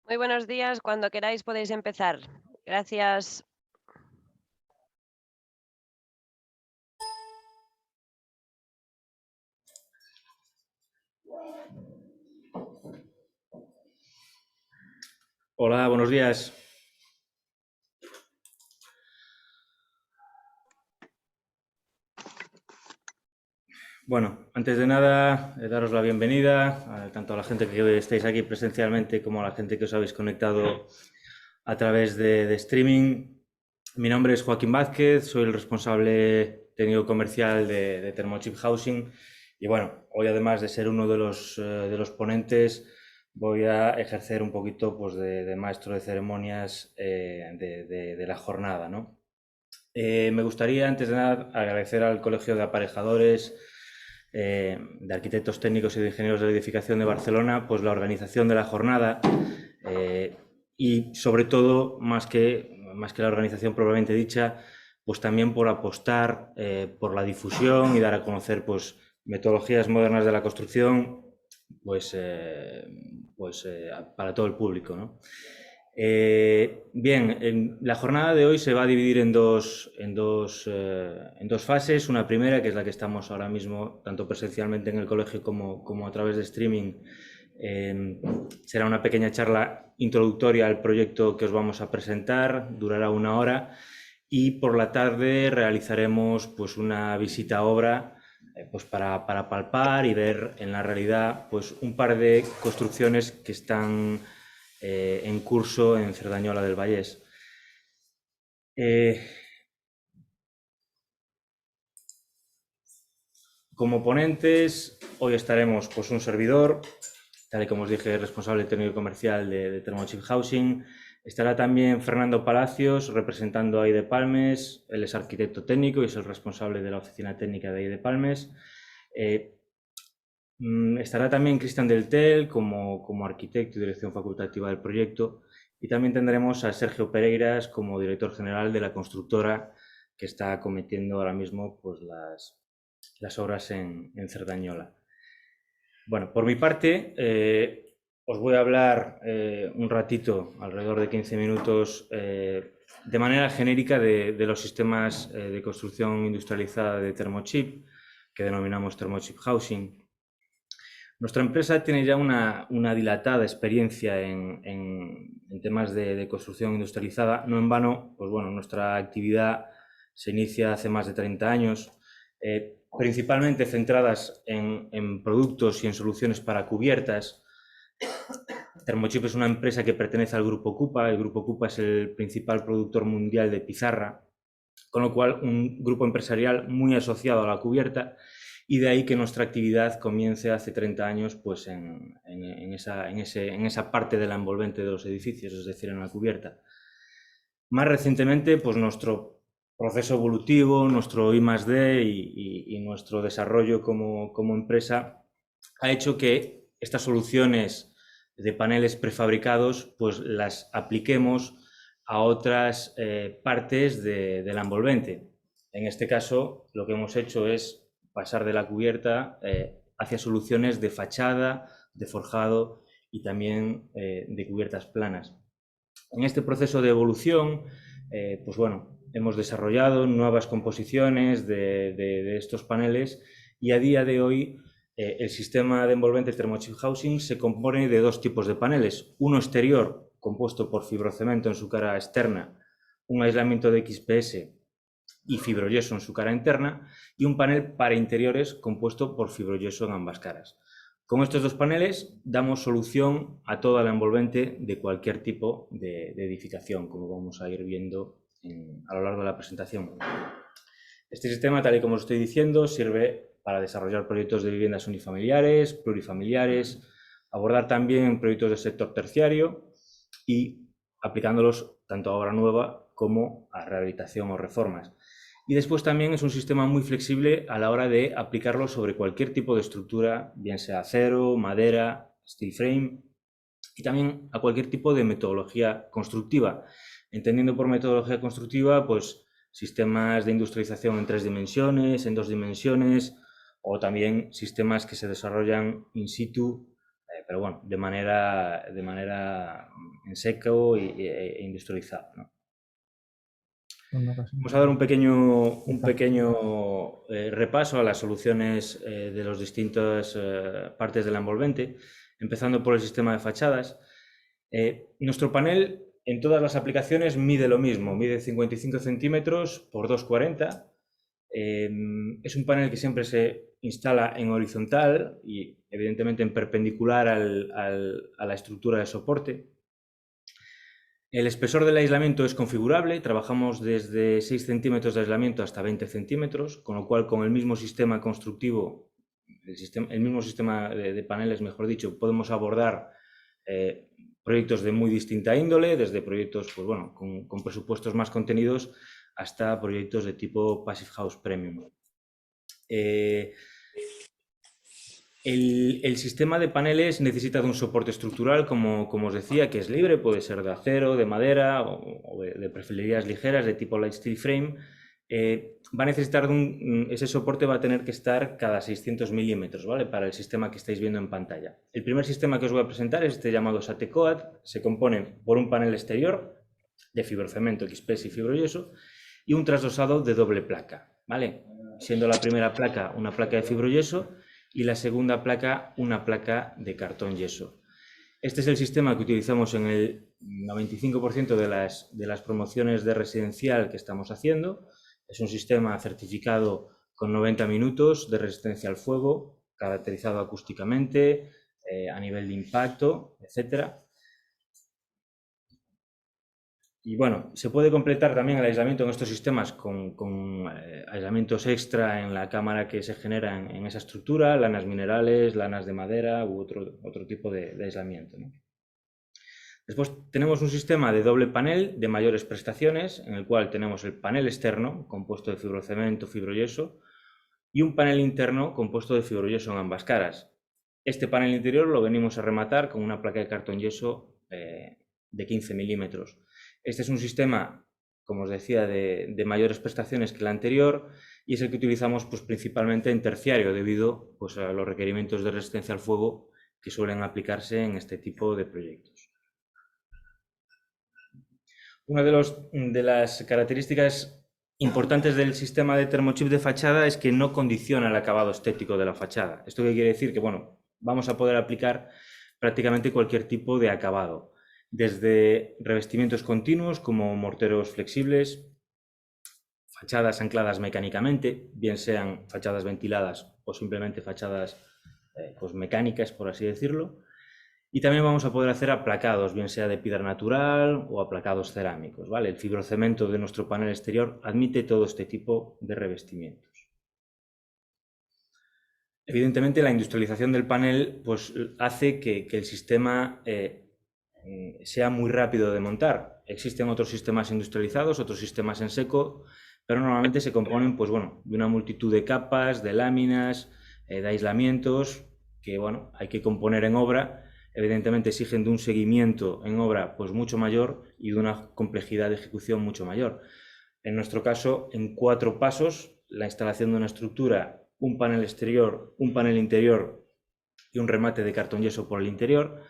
Muy buenos días, cuando queráis podéis empezar. Gracias. Hola, buenos días. Bueno, antes de nada, daros la bienvenida, tanto a la gente que estáis aquí presencialmente como a la gente que os habéis conectado a través de streaming. Mi nombre es Joaquín Vázquez, soy el responsable técnico comercial de Thermochip Housing y bueno, hoy además de ser uno de los ponentes, voy a ejercer un poquito pues, de maestro de ceremonias de la jornada, ¿no? Me gustaría, antes de nada, agradecer al Colegio de Aparejadores, de Arquitectos Técnicos y de Ingenieros de la Edificación de Barcelona, pues la organización de la jornada eh, y, sobre todo, más que la organización propiamente dicha, pues también por apostar por la difusión y dar a conocer pues, metodologías modernas de la construcción pues, para todo el público, ¿no? Bien, la jornada de hoy se va a dividir en dos fases. Una primera, que es la que estamos ahora mismo, tanto presencialmente en el colegio como a través de streaming. Será una pequeña charla introductoria al proyecto que os vamos a presentar, durará 1 hora, y por la tarde realizaremos pues, una visita a obra pues para palpar y ver en la realidad pues, un par de construcciones que están en curso en Cerdañola del Vallés. Como ponentes, hoy estaremos pues, un servidor, tal y como os dije, responsable técnico comercial de Thermochip Housing. Estará también Fernando Palacios, representando a AIDE Palmes. Él es arquitecto técnico y es el responsable de la oficina técnica de AIDE Palmes. Estará también Cristian Del Tel como arquitecto y dirección facultativa del proyecto. Y también tendremos a Sergio Pereiras como director general de la constructora que está acometiendo ahora mismo pues, las obras en Cerdañola. Bueno, por mi parte, os voy a hablar un ratito, alrededor de 15 minutos, de manera genérica de los sistemas de construcción industrializada de Thermochip, que denominamos Thermochip Housing. Nuestra empresa tiene ya una dilatada experiencia en temas de construcción industrializada. No en vano, pues bueno, nuestra actividad se inicia hace más de 30 años, principalmente centradas en productos y en soluciones para cubiertas. Thermochip es una empresa que pertenece al Grupo Cupa. El Grupo Cupa es el principal productor mundial de pizarra, con lo cual un grupo empresarial muy asociado a la cubierta, y de ahí que nuestra actividad comience hace 30 años pues en esa parte de la envolvente de los edificios, es decir, en la cubierta. Más recientemente, pues nuestro proceso evolutivo, nuestro I+D y nuestro desarrollo como empresa ha hecho que estas soluciones de paneles prefabricados pues las apliquemos a otras partes de la envolvente. En este caso, lo que hemos hecho es pasar de la cubierta hacia soluciones de fachada, de forjado y también de cubiertas planas. En este proceso de evolución, pues bueno, hemos desarrollado nuevas composiciones de estos paneles, y a día de hoy el sistema de envolvente Thermochip Housing se compone de dos tipos de paneles. Uno exterior, compuesto por fibrocemento en su cara externa, un aislamiento de XPS y fibroyeso en su cara interna, y un panel para interiores compuesto por fibroyeso en ambas caras. Con estos dos paneles damos solución a toda la envolvente de cualquier tipo de edificación, como vamos a ir viendo a lo largo de la presentación. Este sistema, tal y como os estoy diciendo, sirve para desarrollar proyectos de viviendas unifamiliares, plurifamiliares, abordar también proyectos del sector terciario y aplicándolos tanto a obra nueva como a rehabilitación o reformas. Y después también es un sistema muy flexible a la hora de aplicarlo sobre cualquier tipo de estructura, bien sea acero, madera, steel frame, y también a cualquier tipo de metodología constructiva. Entendiendo por metodología constructiva, pues sistemas de industrialización en 3 dimensiones, en 2 dimensiones, o también sistemas que se desarrollan in situ, pero bueno, de manera en seco e industrializado, ¿no? Vamos a dar un pequeño repaso a las soluciones de las distintas partes de la envolvente, empezando por el sistema de fachadas. Nuestro panel en todas las aplicaciones mide lo mismo, mide 55 centímetros por 2,40. Es un panel que siempre se instala en horizontal y evidentemente en perpendicular a la estructura de soporte. El espesor del aislamiento es configurable, trabajamos desde 6 centímetros de aislamiento hasta 20 centímetros, con lo cual con el mismo sistema constructivo, el mismo sistema de paneles, mejor dicho, podemos abordar proyectos de muy distinta índole, desde proyectos pues bueno, con presupuestos más contenidos hasta proyectos de tipo Passive House Premium. El sistema de paneles necesita de un soporte estructural, como os decía, que es libre, puede ser de acero, de madera o de perfilerías ligeras de tipo light steel frame. Va a necesitar ese soporte va a tener que estar cada 600 milímetros, ¿vale? Para el sistema que estáis viendo en pantalla. El primer sistema que os voy a presentar es este llamado SATECOAD. Se compone por un panel exterior de fibrocemento, XPS y fibroyeso y un trasdosado de doble placa, ¿vale? Siendo la primera placa una placa de fibroyeso y la segunda placa una placa de cartón yeso. Este es el sistema que utilizamos en el 95% de las promociones de residencial que estamos haciendo. Es un sistema certificado con 90 minutos de resistencia al fuego, caracterizado acústicamente, a nivel de impacto, etc. Y bueno, se puede completar también el aislamiento en estos sistemas con aislamientos extra en la cámara que se genera en esa estructura, lanas minerales, lanas de madera u otro tipo de aislamiento, ¿no? Después tenemos un sistema de doble panel de mayores prestaciones, en el cual tenemos el panel externo, compuesto de fibrocemento, fibroyeso, y un panel interno compuesto de fibroyeso en ambas caras. Este panel interior lo venimos a rematar con una placa de cartón yeso de 15 milímetros. Este es un sistema, como os decía, de mayores prestaciones que el anterior y es el que utilizamos pues, principalmente en terciario debido pues, a los requerimientos de resistencia al fuego que suelen aplicarse en este tipo de proyectos. Una de las características importantes del sistema de termochip de fachada es que no condiciona el acabado estético de la fachada. ¿Esto qué quiere decir? Que bueno, vamos a poder aplicar prácticamente cualquier tipo de acabado, desde revestimientos continuos como morteros flexibles, fachadas ancladas mecánicamente, bien sean fachadas ventiladas o simplemente fachadas pues mecánicas, por así decirlo. Y también vamos a poder hacer aplacados, bien sea de piedra natural o aplacados cerámicos, ¿vale? El fibrocemento de nuestro panel exterior admite todo este tipo de revestimientos. Evidentemente, la industrialización del panel pues, hace que el sistema sea muy rápido de montar. Existen otros sistemas industrializados, otros sistemas en seco, pero normalmente se componen pues, bueno, de una multitud de capas, de láminas, de aislamientos, que bueno, hay que componer en obra. Evidentemente exigen de un seguimiento en obra pues, mucho mayor y de una complejidad de ejecución mucho mayor. En nuestro caso, en 4 pasos, la instalación de una estructura, un panel exterior, un panel interior y un remate de cartón yeso por el interior,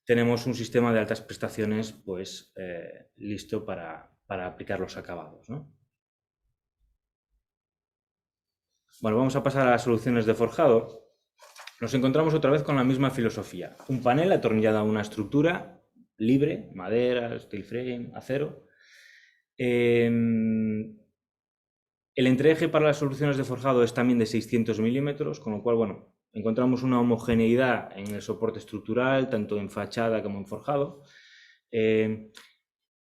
tenemos un sistema de altas prestaciones pues, listo para aplicar los acabados, ¿no? Bueno, vamos a pasar a las soluciones de forjado. Nos encontramos otra vez con la misma filosofía. Un panel atornillado a una estructura libre, madera, steel frame, acero. El entreeje para las soluciones de forjado es también de 600 milímetros, con lo cual, bueno, encontramos una homogeneidad en el soporte estructural, tanto en fachada como en forjado.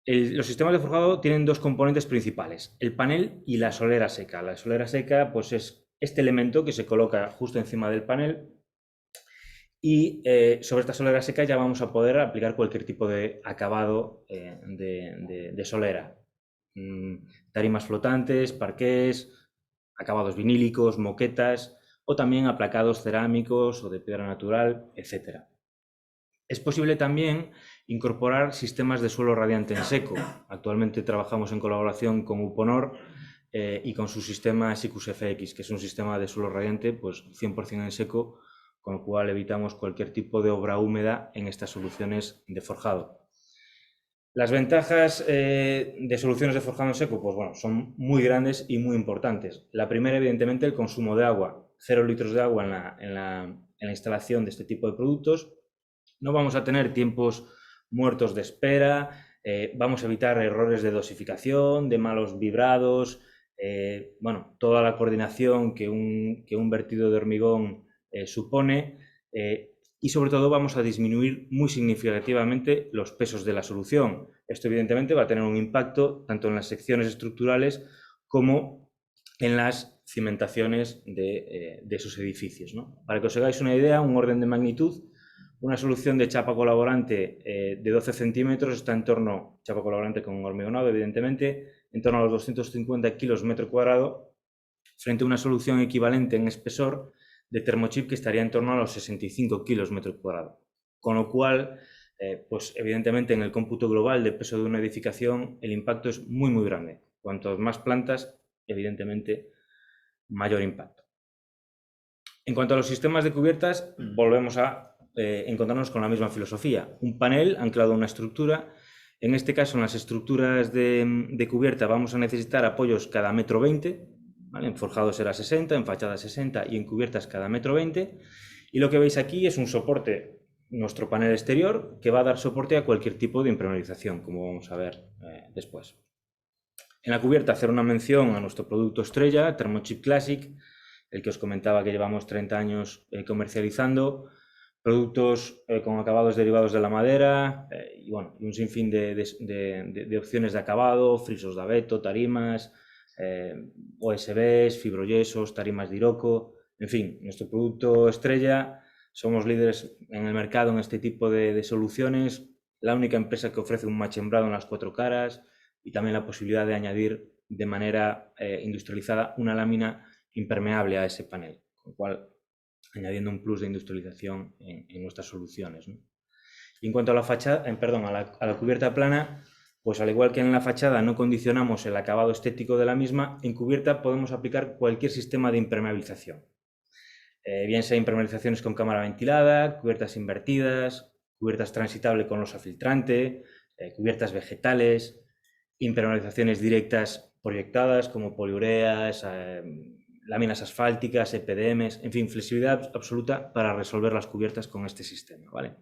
Los sistemas de forjado tienen 2 componentes principales, el panel y la solera seca. La solera seca pues, es este elemento que se coloca justo encima del panel y sobre esta solera seca ya vamos a poder aplicar cualquier tipo de acabado de solera. Tarimas flotantes, parqués, acabados vinílicos, moquetas o también aplacados cerámicos o de piedra natural, etc. Es posible también incorporar sistemas de suelo radiante en seco. Actualmente trabajamos en colaboración con Uponor y con su sistema SICUS-FX, que es un sistema de suelo radiante pues 100% en seco, con lo cual evitamos cualquier tipo de obra húmeda en estas soluciones de forjado. Las ventajas de soluciones de forjado en seco, pues bueno, son muy grandes y muy importantes. La primera, evidentemente, el consumo de agua. 0 litros de agua en la instalación de este tipo de productos. No vamos a tener tiempos muertos de espera, vamos a evitar errores de dosificación, de malos vibrados, bueno, toda la coordinación que un vertido de hormigón supone, y sobre todo vamos a disminuir muy significativamente los pesos de la solución. Esto evidentemente va a tener un impacto tanto en las secciones estructurales como en las cimentaciones de esos edificios, ¿no? Para que os hagáis una idea, un orden de magnitud, una solución de chapa colaborante de 12 centímetros está en torno, chapa colaborante con hormigonado evidentemente, en torno a los 250 kilos metro cuadrado, frente a una solución equivalente en espesor de termochip que estaría en torno a los 65 kilos metro cuadrado. Con lo cual, pues evidentemente en el cómputo global del peso de una edificación el impacto es muy muy grande. Cuantas más plantas, evidentemente, mayor impacto. En cuanto a los sistemas de cubiertas, volvemos a encontrarnos con la misma filosofía. Un panel anclado a una estructura. En este caso, en las estructuras de cubierta vamos a necesitar apoyos cada 1,20 m, ¿vale? En forjado será 60, en fachada 60 y en cubiertas cada 1,20 m. Y lo que veis aquí es un soporte, nuestro panel exterior, que va a dar soporte a cualquier tipo de impermeabilización, como vamos a ver después. En la cubierta hacer una mención a nuestro producto estrella, Thermochip Classic, el que os comentaba que llevamos 30 años comercializando, productos con acabados derivados de la madera y bueno, un sinfín de opciones de acabado, frisos de abeto, tarimas, OSBs, fibroyesos, tarimas de Iroko, en fin, nuestro producto estrella. Somos líderes en el mercado en este tipo de soluciones, la única empresa que ofrece un machembrado en las 4 caras y también la posibilidad de añadir de manera industrializada una lámina impermeable a ese panel, con lo cual añadiendo un plus de industrialización en nuestras soluciones, ¿no? Y en cuanto a la fachada, a la cubierta plana, pues al igual que en la fachada no condicionamos el acabado estético de la misma, en cubierta podemos aplicar cualquier sistema de impermeabilización. Bien sea impermeabilizaciones con cámara ventilada, cubiertas invertidas, cubiertas transitables con losa filtrante, cubiertas vegetales, impermeabilizaciones directas proyectadas como poliureas, láminas asfálticas, EPDMs, en fin, flexibilidad absoluta para resolver las cubiertas con este sistema, ¿vale?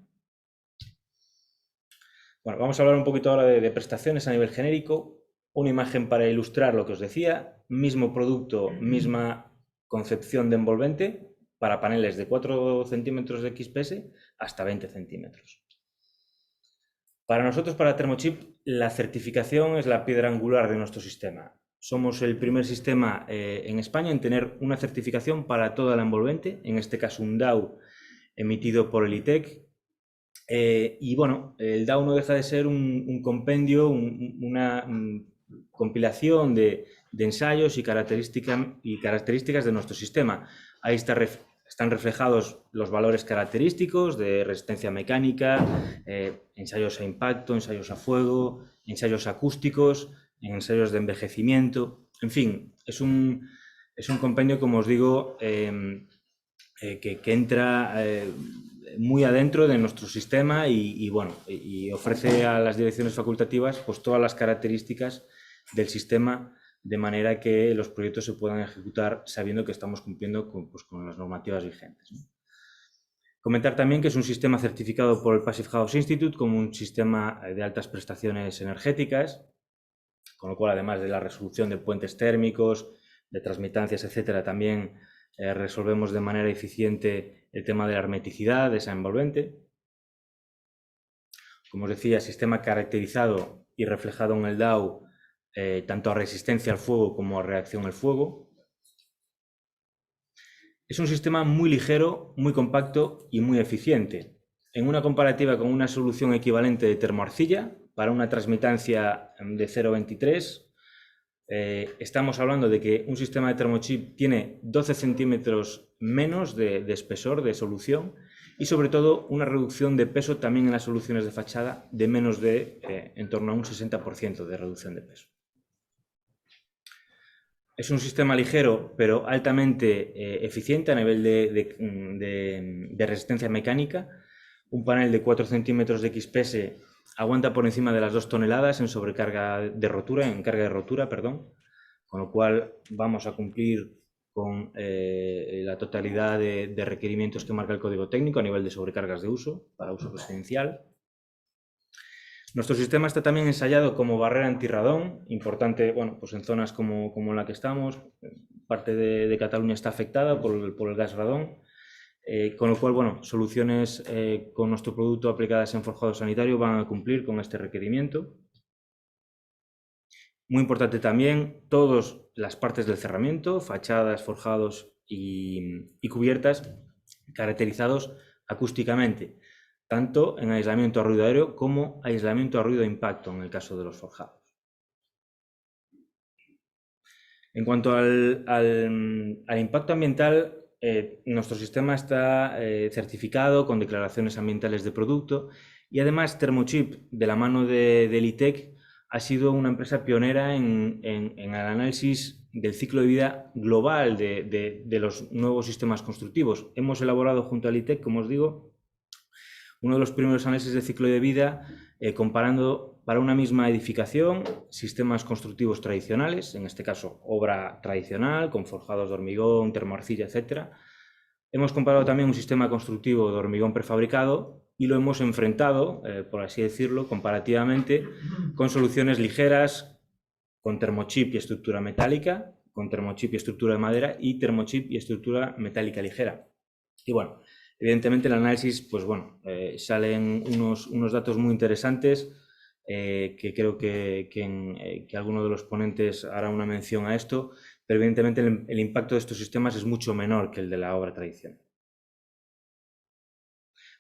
Bueno, vamos a hablar un poquito ahora de prestaciones a nivel genérico. Una imagen para ilustrar lo que os decía. Mismo producto, misma concepción de envolvente para paneles de 4 centímetros de XPS hasta 20 centímetros. Para nosotros, para Thermochip, la certificación es la piedra angular de nuestro sistema. Somos el primer sistema en España en tener una certificación para toda la envolvente, en este caso un DAO emitido por el ITEC. Y bueno, el DAO no deja de ser un compendio, una compilación de ensayos y características de nuestro sistema. Ahí están reflejados los valores característicos de resistencia mecánica, ensayos a impacto, ensayos a fuego, ensayos acústicos, ensayos de envejecimiento. En fin, es un compendio, como os digo, que entra muy adentro de nuestro sistema y ofrece a las direcciones facultativas pues todas las características del sistema, de manera que los proyectos se puedan ejecutar sabiendo que estamos cumpliendo con las normativas vigentes, ¿no? Comentar también que es un sistema certificado por el Passive House Institute como un sistema de altas prestaciones energéticas, con lo cual, además de la resolución de puentes térmicos, de transmitancias, etcétera, también resolvemos de manera eficiente el tema de la hermeticidad de esa envolvente. Como os decía, sistema caracterizado y reflejado en el DAO tanto a resistencia al fuego como a reacción al fuego. Es un sistema muy ligero, muy compacto y muy eficiente. En una comparativa con una solución equivalente de termoarcilla, para una transmitancia de 0,23, estamos hablando de que un sistema de Thermochip tiene 12 centímetros menos de espesor de solución y sobre todo una reducción de peso también en las soluciones de fachada de menos de en torno a un 60% de reducción de peso. Es un sistema ligero, pero altamente eficiente a nivel de resistencia mecánica. Un panel de 4 centímetros de XPS aguanta por encima de las 2 toneladas en sobrecarga de rotura, en carga de rotura, perdón, con lo cual vamos a cumplir con la totalidad de requerimientos que marca el código técnico a nivel de sobrecargas de uso, para uso residencial. Nuestro sistema está también ensayado como barrera antirradón, importante, bueno, pues en zonas como la que estamos, parte de Cataluña está afectada por el gas radón, con lo cual, bueno, soluciones con nuestro producto aplicadas en forjado sanitario van a cumplir con este requerimiento. Muy importante también, todas las partes del cerramiento, fachadas, forjados y cubiertas, caracterizados acústicamente, tanto en aislamiento a ruido aéreo como aislamiento a ruido de impacto en el caso de los forjados. En cuanto al impacto ambiental, nuestro sistema está certificado con declaraciones ambientales de producto y además Thermochip, de la mano del ITEC, ha sido una empresa pionera en el análisis del ciclo de vida global de los nuevos sistemas constructivos. Hemos elaborado junto al ITEC, como os digo, uno de los primeros análisis de ciclo de vida comparando para una misma edificación sistemas constructivos tradicionales, en este caso obra tradicional, con forjados de hormigón, termoarcilla, etc. Hemos comparado también un sistema constructivo de hormigón prefabricado y lo hemos enfrentado, por así decirlo, comparativamente con soluciones ligeras, con termochip y estructura metálica, con termochip y estructura de madera y termochip y estructura metálica ligera. Y bueno, evidentemente el análisis, pues bueno, salen unos datos muy interesantes que creo que alguno de los ponentes hará una mención a esto, pero evidentemente el impacto de estos sistemas es mucho menor que el de la obra tradicional.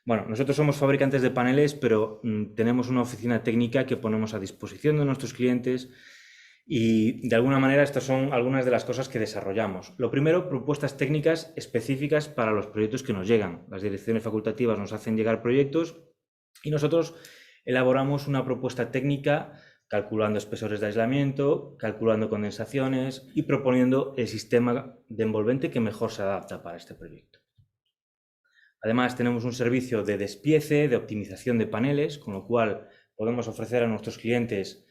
Bueno, nosotros somos fabricantes de paneles, pero tenemos una oficina técnica que ponemos a disposición de nuestros clientes y de alguna manera estas son algunas de las cosas que desarrollamos. Lo primero, propuestas técnicas específicas para los proyectos que nos llegan. Las direcciones facultativas nos hacen llegar proyectos y nosotros elaboramos una propuesta técnica calculando espesores de aislamiento, calculando condensaciones y proponiendo el sistema de envolvente que mejor se adapta para este proyecto. Además, tenemos un servicio de despiece, de optimización de paneles, con lo cual podemos ofrecer a nuestros clientes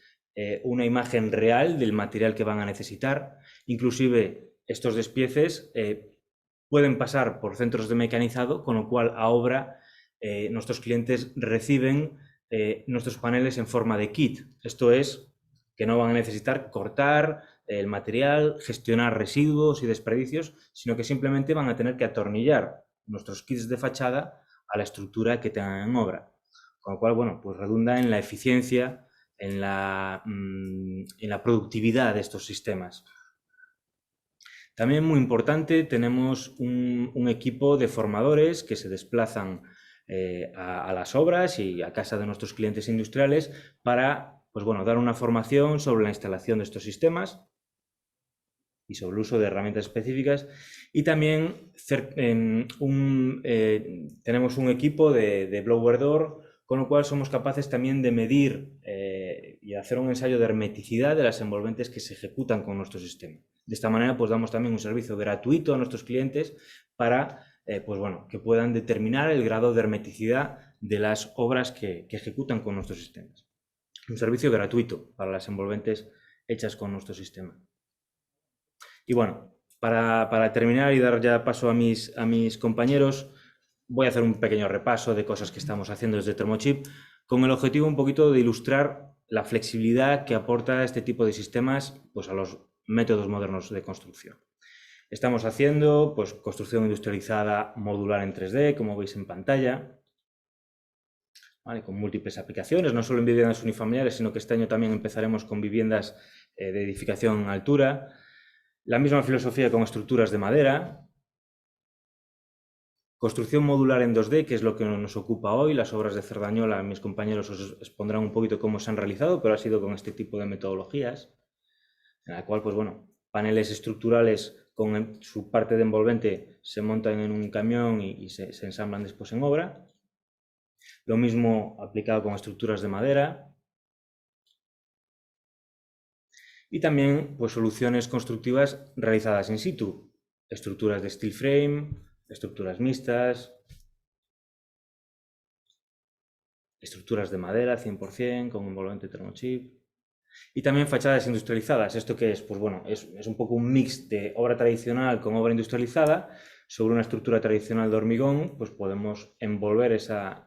una imagen real del material que van a necesitar. Inclusive, estos despieces pueden pasar por centros de mecanizado, con lo cual a obra nuestros clientes reciben nuestros paneles en forma de kit. Esto es que no van a necesitar cortar el material, gestionar residuos y desperdicios, sino que simplemente van a tener que atornillar nuestros kits de fachada a la estructura que tengan en obra. Con lo cual, bueno, pues redunda en la eficiencia, en la productividad de estos sistemas. También muy importante, tenemos un equipo de formadores que se desplazan a las obras y a casa de nuestros clientes industriales para, pues bueno, dar una formación sobre la instalación de estos sistemas y sobre el uso de herramientas específicas. Y también tenemos un equipo de blower door, con lo cual somos capaces también de medir y hacer un ensayo de hermeticidad de las envolventes que se ejecutan con nuestro sistema. De esta manera, pues damos también un servicio gratuito a nuestros clientes para pues bueno, que puedan determinar el grado de hermeticidad de las obras que ejecutan con nuestros sistemas. Un servicio gratuito para las envolventes hechas con nuestro sistema. Y bueno, para terminar y dar ya paso a mis compañeros, voy a hacer un pequeño repaso de cosas que estamos haciendo desde Thermochip, con el objetivo un poquito de ilustrar la flexibilidad que aporta este tipo de sistemas pues, a los métodos modernos de construcción. Estamos haciendo pues, construcción industrializada modular en 3D, como veis en pantalla, ¿vale? Con múltiples aplicaciones, no solo en viviendas unifamiliares, sino que este año también empezaremos con viviendas de edificación en altura. La misma filosofía con estructuras de madera. Construcción modular en 2D, que es lo que nos ocupa hoy. Las obras de Cerdañola, mis compañeros os expondrán un poquito cómo se han realizado, pero ha sido con este tipo de metodologías, en la cual, pues bueno, paneles estructurales con su parte de envolvente se montan en un camión y se ensamblan después en obra. Lo mismo aplicado con estructuras de madera. Y también pues, soluciones constructivas realizadas in situ, estructuras de steel frame, estructuras mixtas, estructuras de madera 100% con envolvente termochip. Y también fachadas industrializadas. ¿Esto qué es? Pues bueno, es un poco un mix de obra tradicional con obra industrializada. Sobre una estructura tradicional de hormigón, pues podemos envolver esa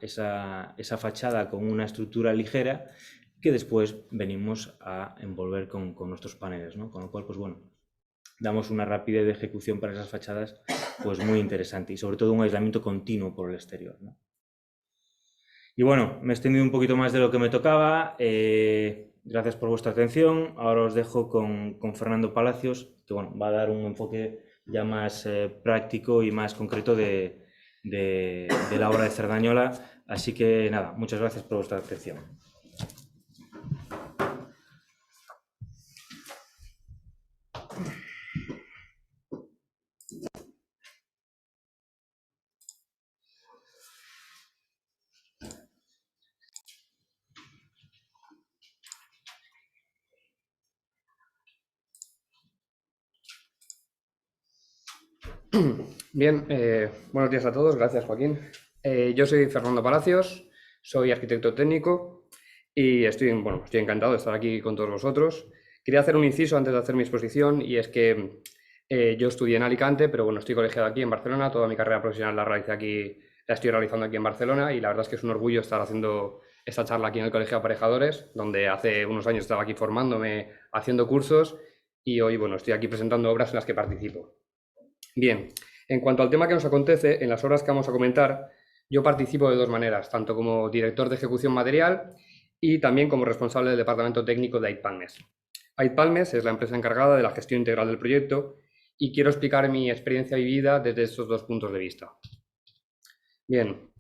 fachada con una estructura ligera que después venimos a envolver con nuestros paneles, ¿no? Con lo cual, pues bueno, damos una rapidez de ejecución para esas fachadas pues muy interesante y sobre todo un aislamiento continuo por el exterior, ¿no? Y bueno, me he extendido un poquito más de lo que me tocaba. Gracias por vuestra atención. Ahora os dejo con Fernando Palacios, que bueno, va a dar un enfoque ya más práctico y más concreto de la obra de Cerdañola. Así que nada, muchas gracias por vuestra atención. Bien, buenos días a todos, gracias Joaquín. Yo soy Fernando Palacios, soy arquitecto técnico y estoy encantado de estar aquí con todos vosotros. Quería hacer un inciso antes de hacer mi exposición y es que yo estudié en Alicante, pero bueno, estoy colegiado aquí en Barcelona, toda mi carrera profesional la estoy realizando aquí en Barcelona y la verdad es que es un orgullo estar haciendo esta charla aquí en el Colegio de Aparejadores, donde hace unos años estaba aquí formándome, haciendo cursos y hoy, bueno, estoy aquí presentando obras en las que participo. Bien, en cuanto al tema que nos acontece, en las obras que vamos a comentar, yo participo de dos maneras, tanto como director de ejecución material y también como responsable del departamento técnico de Aitpalmes. Aitpalmes es la empresa encargada de la gestión integral del proyecto y quiero explicar mi experiencia vivida desde estos dos puntos de vista. Bien,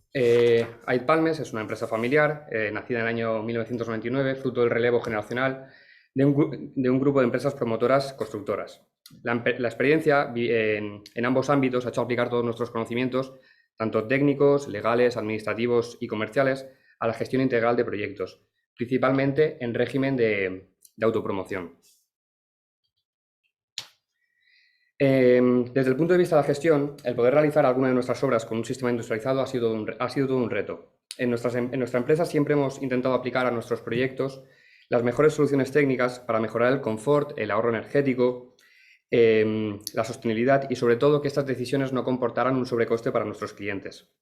Aitpalmes es una empresa familiar, nacida en el año 1999, fruto del relevo generacional de un grupo de empresas promotoras constructoras. La experiencia en ambos ámbitos ha hecho aplicar todos nuestros conocimientos, tanto técnicos, legales, administrativos y comerciales, a la gestión integral de proyectos, principalmente en régimen de autopromoción. Desde el punto de vista de la gestión, el poder realizar alguna de nuestras obras con un sistema industrializado ha sido todo un reto. En nuestra empresa siempre hemos intentado aplicar a nuestros proyectos las mejores soluciones técnicas para mejorar el confort, el ahorro energético, la sostenibilidad y sobre todo que estas decisiones no comportaran un sobrecoste para nuestros clientes.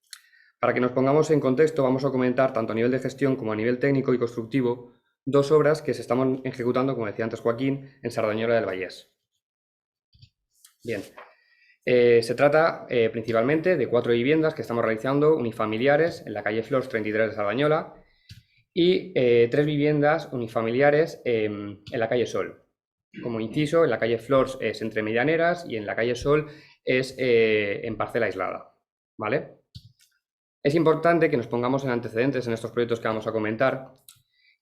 Para que nos pongamos en contexto, vamos a comentar tanto a nivel de gestión como a nivel técnico y constructivo dos obras que se están ejecutando, como decía antes Joaquín, en Cerdañola del Vallès. Bien, se trata principalmente de 4 viviendas que estamos realizando unifamiliares en la calle Flors 33 de Cerdañola y 3 viviendas unifamiliares en la calle Sol. Como inciso, en la calle Flors es entre medianeras y en la calle Sol es en parcela aislada, ¿vale? Es importante que nos pongamos en antecedentes en estos proyectos que vamos a comentar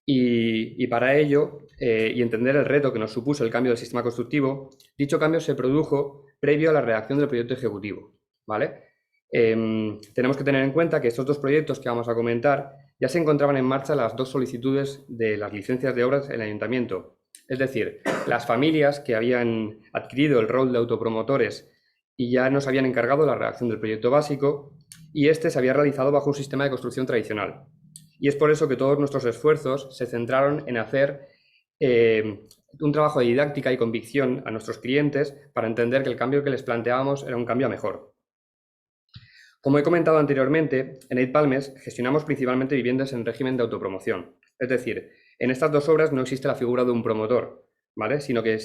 y para ello, y entender el reto que nos supuso el cambio del sistema constructivo, dicho cambio se produjo previo a la redacción del proyecto ejecutivo, ¿vale? Tenemos que tener en cuenta que estos dos proyectos que vamos a comentar ya se encontraban en marcha las dos solicitudes de las licencias de obras en el ayuntamiento. Es decir, las familias que habían adquirido el rol de autopromotores y ya nos habían encargado la redacción del proyecto básico y este se había realizado bajo un sistema de construcción tradicional. Y es por eso que todos nuestros esfuerzos se centraron en hacer un trabajo de didáctica y convicción a nuestros clientes para entender que el cambio que les planteábamos era un cambio a mejor. Como he comentado anteriormente, en Aitpalmes gestionamos principalmente viviendas en régimen de autopromoción. Es decir, en estas dos obras no existe la figura de un promotor, ¿vale? Sino que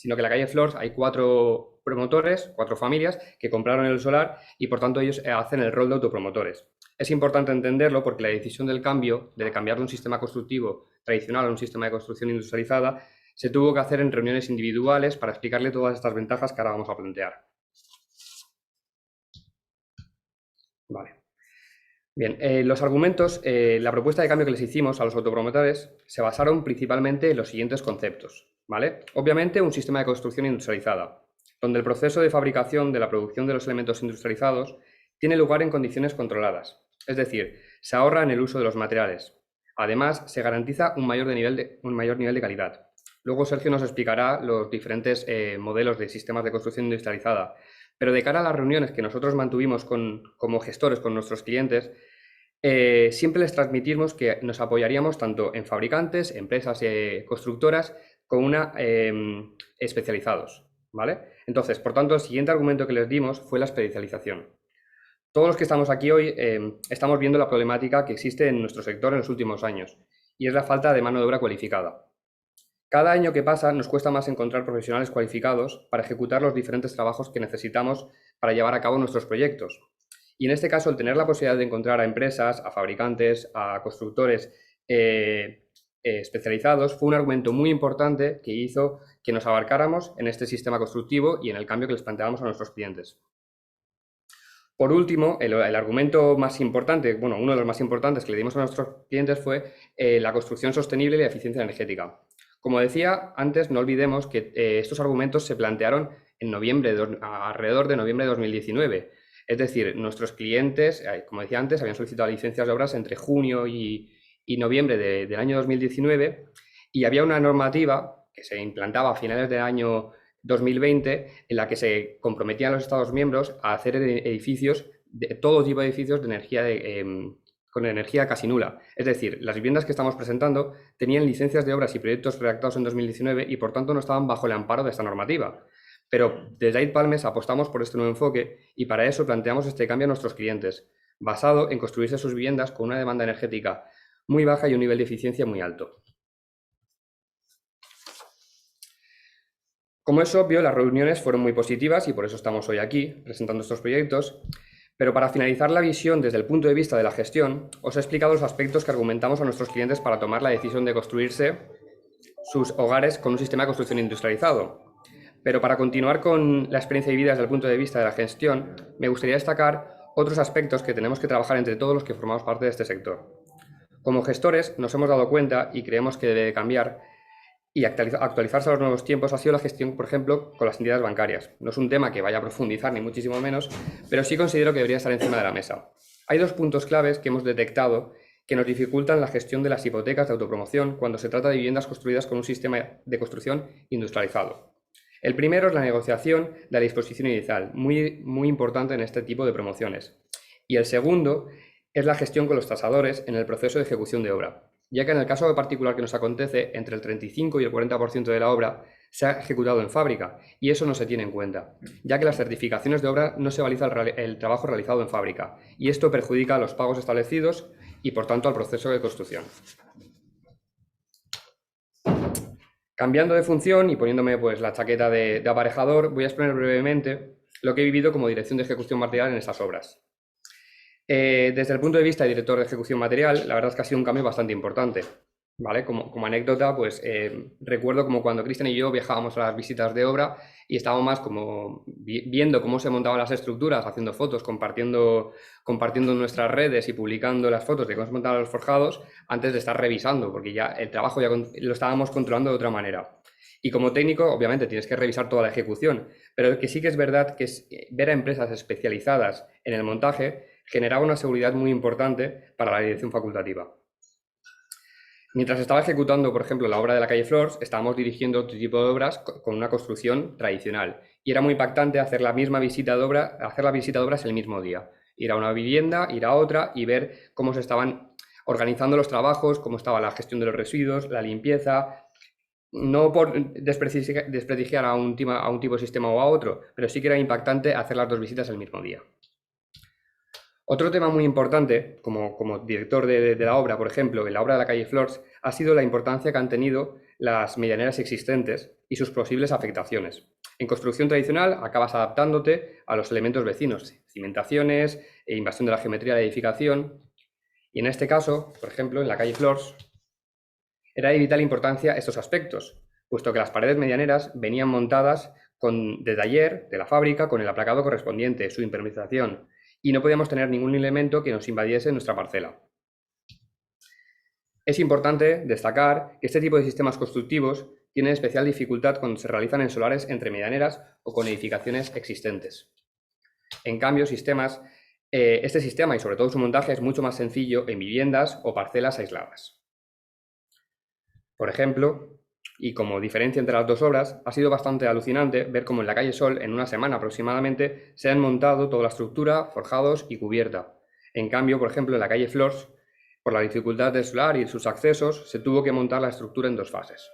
en la calle Flors hay 4 promotores, 4 familias que compraron el solar y por tanto ellos hacen el rol de autopromotores. Es importante entenderlo porque la decisión del cambio, de cambiar de un sistema constructivo tradicional a un sistema de construcción industrializada, se tuvo que hacer en reuniones individuales para explicarle todas estas ventajas que ahora vamos a plantear. Vale. Bien, los argumentos, la propuesta de cambio que les hicimos a los autopromotores se basaron principalmente en los siguientes conceptos, ¿vale? Obviamente, un sistema de construcción industrializada, donde el proceso de fabricación de la producción de los elementos industrializados tiene lugar en condiciones controladas, es decir, se ahorra en el uso de los materiales. Además, se garantiza un mayor nivel de calidad. Luego Sergio nos explicará los diferentes modelos de sistemas de construcción industrializada. Pero de cara a las reuniones que nosotros mantuvimos como gestores con nuestros clientes, siempre les transmitimos que nos apoyaríamos tanto en fabricantes, empresas constructoras, como especializados, ¿vale? Entonces, por tanto, el siguiente argumento que les dimos fue la especialización. Todos los que estamos aquí hoy estamos viendo la problemática que existe en nuestro sector en los últimos años, y es la falta de mano de obra cualificada. Cada año que pasa nos cuesta más encontrar profesionales cualificados para ejecutar los diferentes trabajos que necesitamos para llevar a cabo nuestros proyectos. Y en este caso, el tener la posibilidad de encontrar a empresas, a fabricantes, a constructores especializados fue un argumento muy importante que hizo que nos abarcáramos en este sistema constructivo y en el cambio que les planteábamos a nuestros clientes. Por último, el argumento más importante, bueno, uno de los más importantes que le dimos a nuestros clientes fue la construcción sostenible y la eficiencia energética. Como decía antes, no olvidemos que estos argumentos se plantearon en alrededor de noviembre de 2019. Es decir, nuestros clientes, como decía antes, habían solicitado licencias de obras entre junio y noviembre del año 2019 y había una normativa que se implantaba a finales del año 2020 en la que se comprometían los Estados miembros a hacer edificios, todo tipo de edificios de energía con energía casi nula. Es decir, las viviendas que estamos presentando tenían licencias de obras y proyectos redactados en 2019 y por tanto no estaban bajo el amparo de esta normativa. Pero desde Aidpalmes apostamos por este nuevo enfoque y para eso planteamos este cambio a nuestros clientes, basado en construirse sus viviendas con una demanda energética muy baja y un nivel de eficiencia muy alto. Como es obvio, las reuniones fueron muy positivas y por eso estamos hoy aquí presentando estos proyectos. Pero para finalizar la visión desde el punto de vista de la gestión, os he explicado los aspectos que argumentamos a nuestros clientes para tomar la decisión de construirse sus hogares con un sistema de construcción industrializado. Pero para continuar con la experiencia vivida desde el punto de vista de la gestión, me gustaría destacar otros aspectos que tenemos que trabajar entre todos los que formamos parte de este sector. Como gestores nos hemos dado cuenta y creemos que debe cambiar y actualizarse a los nuevos tiempos ha sido la gestión, por ejemplo, con las entidades bancarias. No es un tema que vaya a profundizar, ni muchísimo menos, pero sí considero que debería estar encima de la mesa. Hay dos puntos claves que hemos detectado que nos dificultan la gestión de las hipotecas de autopromoción cuando se trata de viviendas construidas con un sistema de construcción industrializado. El primero es la negociación de la disposición inicial, muy importante en este tipo de promociones. Y el segundo es la gestión con los tasadores en el proceso de ejecución de obra, ya que en el caso particular que nos acontece, entre el 35 y el 40% de la obra se ha ejecutado en fábrica y eso no se tiene en cuenta, ya que las certificaciones de obra no se valiza el trabajo realizado en fábrica y esto perjudica a los pagos establecidos y por tanto al proceso de construcción. Cambiando de función y poniéndome pues la chaqueta de aparejador, voy a exponer brevemente lo que he vivido como dirección de ejecución material en estas obras. Desde el punto de vista de director de ejecución material, la verdad es que ha sido un cambio bastante importante, ¿vale? Como anécdota, pues recuerdo como cuando Cristian y yo viajábamos a las visitas de obra y estábamos más como viendo cómo se montaban las estructuras, haciendo fotos, compartiendo en nuestras redes y publicando las fotos de cómo se montaban los forjados antes de estar revisando, porque ya el trabajo ya lo estábamos controlando de otra manera. Y como técnico, obviamente, tienes que revisar toda la ejecución, pero que sí que es verdad que ver a empresas especializadas en el montaje generaba una seguridad muy importante para la dirección facultativa. Mientras estaba ejecutando, por ejemplo, la obra de la calle Flors, estábamos dirigiendo otro tipo de obras con una construcción tradicional. Y era muy impactante hacer la visita de obras el mismo día. Ir a una vivienda, ir a otra y ver cómo se estaban organizando los trabajos, cómo estaba la gestión de los residuos, la limpieza. No por desprestigiar a un tipo de sistema o a otro, pero sí que era impactante hacer las dos visitas el mismo día. Otro tema muy importante, como director de la obra, por ejemplo, en la obra de la calle Flors, ha sido la importancia que han tenido las medianeras existentes y sus posibles afectaciones. En construcción tradicional acabas adaptándote a los elementos vecinos, cimentaciones e invasión de la geometría de la edificación. Y en este caso, por ejemplo, en la calle Flors, era de vital importancia estos aspectos, puesto que las paredes medianeras venían montadas de taller, de la fábrica, con el aplacado correspondiente, su impermeabilización, y no podíamos tener ningún elemento que nos invadiese nuestra parcela. Es importante destacar que este tipo de sistemas constructivos tienen especial dificultad cuando se realizan en solares entre medianeras o con edificaciones existentes. En cambio, este sistema y sobre todo su montaje es mucho más sencillo en viviendas o parcelas aisladas. Por ejemplo, y como diferencia entre las dos obras, ha sido bastante alucinante ver cómo en la calle Sol, en una semana aproximadamente, se han montado toda la estructura, forjados y cubierta. En cambio, por ejemplo, en la calle Flors, por la dificultad del solar y sus accesos, se tuvo que montar la estructura en 2 fases.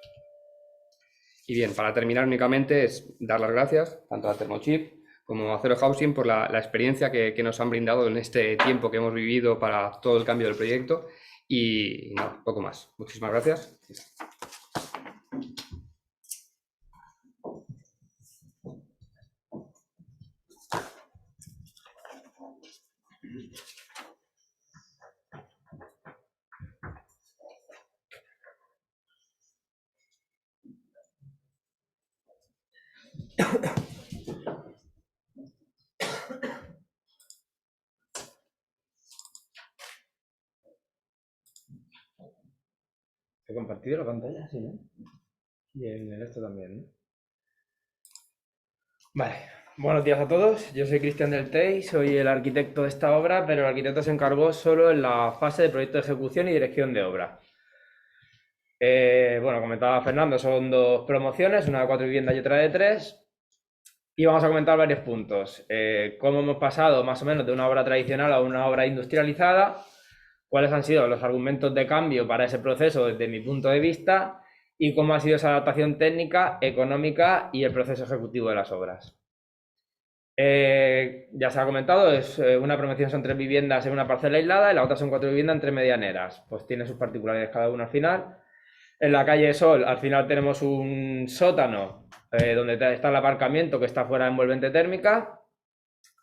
Y bien, para terminar únicamente es dar las gracias tanto a Thermochip como a Zero Housing por la experiencia que nos han brindado en este tiempo que hemos vivido para todo el cambio del proyecto. Y nada, poco más. Muchísimas gracias. ¿He compartido la pantalla? Sí, ¿no? Y en esto también, ¿no? Vale, buenos días a todos. Yo soy Cristian del Tei, soy el arquitecto de esta obra, pero el arquitecto se encargó solo en la fase de proyecto de ejecución y dirección de obra. Bueno, comentaba Fernando, son 2 promociones, una de 4 viviendas y otra de 3. Y vamos a comentar varios puntos. Cómo hemos pasado más o menos de una obra tradicional a una obra industrializada, cuáles han sido los argumentos de cambio para ese proceso desde mi punto de vista y cómo ha sido esa adaptación técnica, económica y el proceso ejecutivo de las obras. Ya se ha comentado, es una promoción son 3 viviendas en una parcela aislada y la otra son 4 viviendas entre medianeras. Pues tiene sus particularidades cada una al final. En la calle Sol, al final tenemos un sótano donde está el aparcamiento que está fuera de envolvente térmica.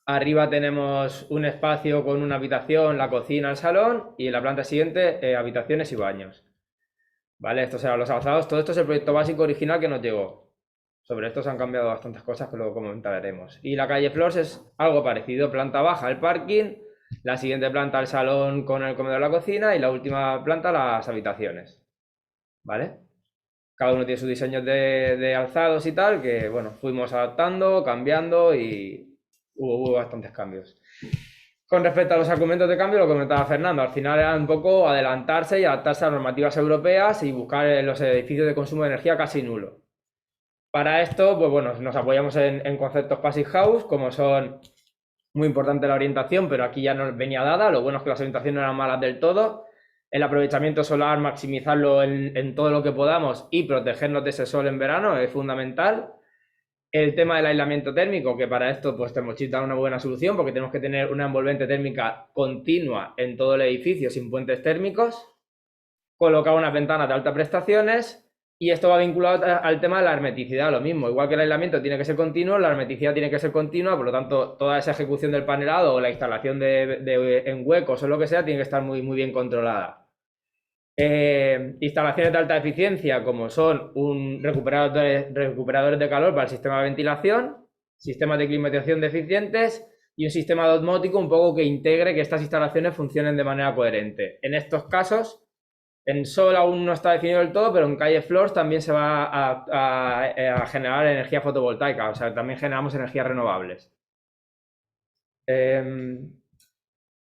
Arriba tenemos un espacio con una habitación, la cocina, el salón y en la planta siguiente habitaciones y baños. Vale, estos eran los avanzados. Todo esto es el proyecto básico original que nos llegó. Sobre esto se han cambiado bastantes cosas que luego comentaremos. Y la calle Flors es algo parecido. Planta baja el parking, la siguiente planta el salón con el comedor y la cocina y la última planta las habitaciones. ¿Vale? Cada uno tiene sus diseños de alzados y tal, que bueno, fuimos adaptando, cambiando y hubo bastantes cambios. Con respecto a los argumentos de cambio, lo comentaba Fernando, al final era un poco adelantarse y adaptarse a normativas europeas y buscar los edificios de consumo de energía casi nulo. Para esto, pues bueno, nos apoyamos en conceptos Passive House, como son muy importante la orientación, pero aquí ya nos venía dada, lo bueno es que las orientaciones no eran malas del todo. El aprovechamiento solar, maximizarlo en todo lo que podamos y protegernos de ese sol en verano es fundamental. El tema del aislamiento térmico, que para esto pues Thermochip da una buena solución porque tenemos que tener una envolvente térmica continua en todo el edificio sin puentes térmicos. Colocar unas ventanas de altas prestaciones y esto va vinculado al tema de la hermeticidad, lo mismo. Igual que el aislamiento tiene que ser continuo, la hermeticidad tiene que ser continua, por lo tanto toda esa ejecución del panelado o la instalación en huecos o lo que sea tiene que estar muy bien controlada. Instalaciones de alta eficiencia como son recuperadores de calor para el sistema de ventilación, sistemas de climatización deficientes y un sistema de osmótico un poco que integre que estas instalaciones funcionen de manera coherente. En estos casos, en Sol aún no está definido del todo, pero en calle Flors también se va a generar energía fotovoltaica, o sea, también generamos energías renovables.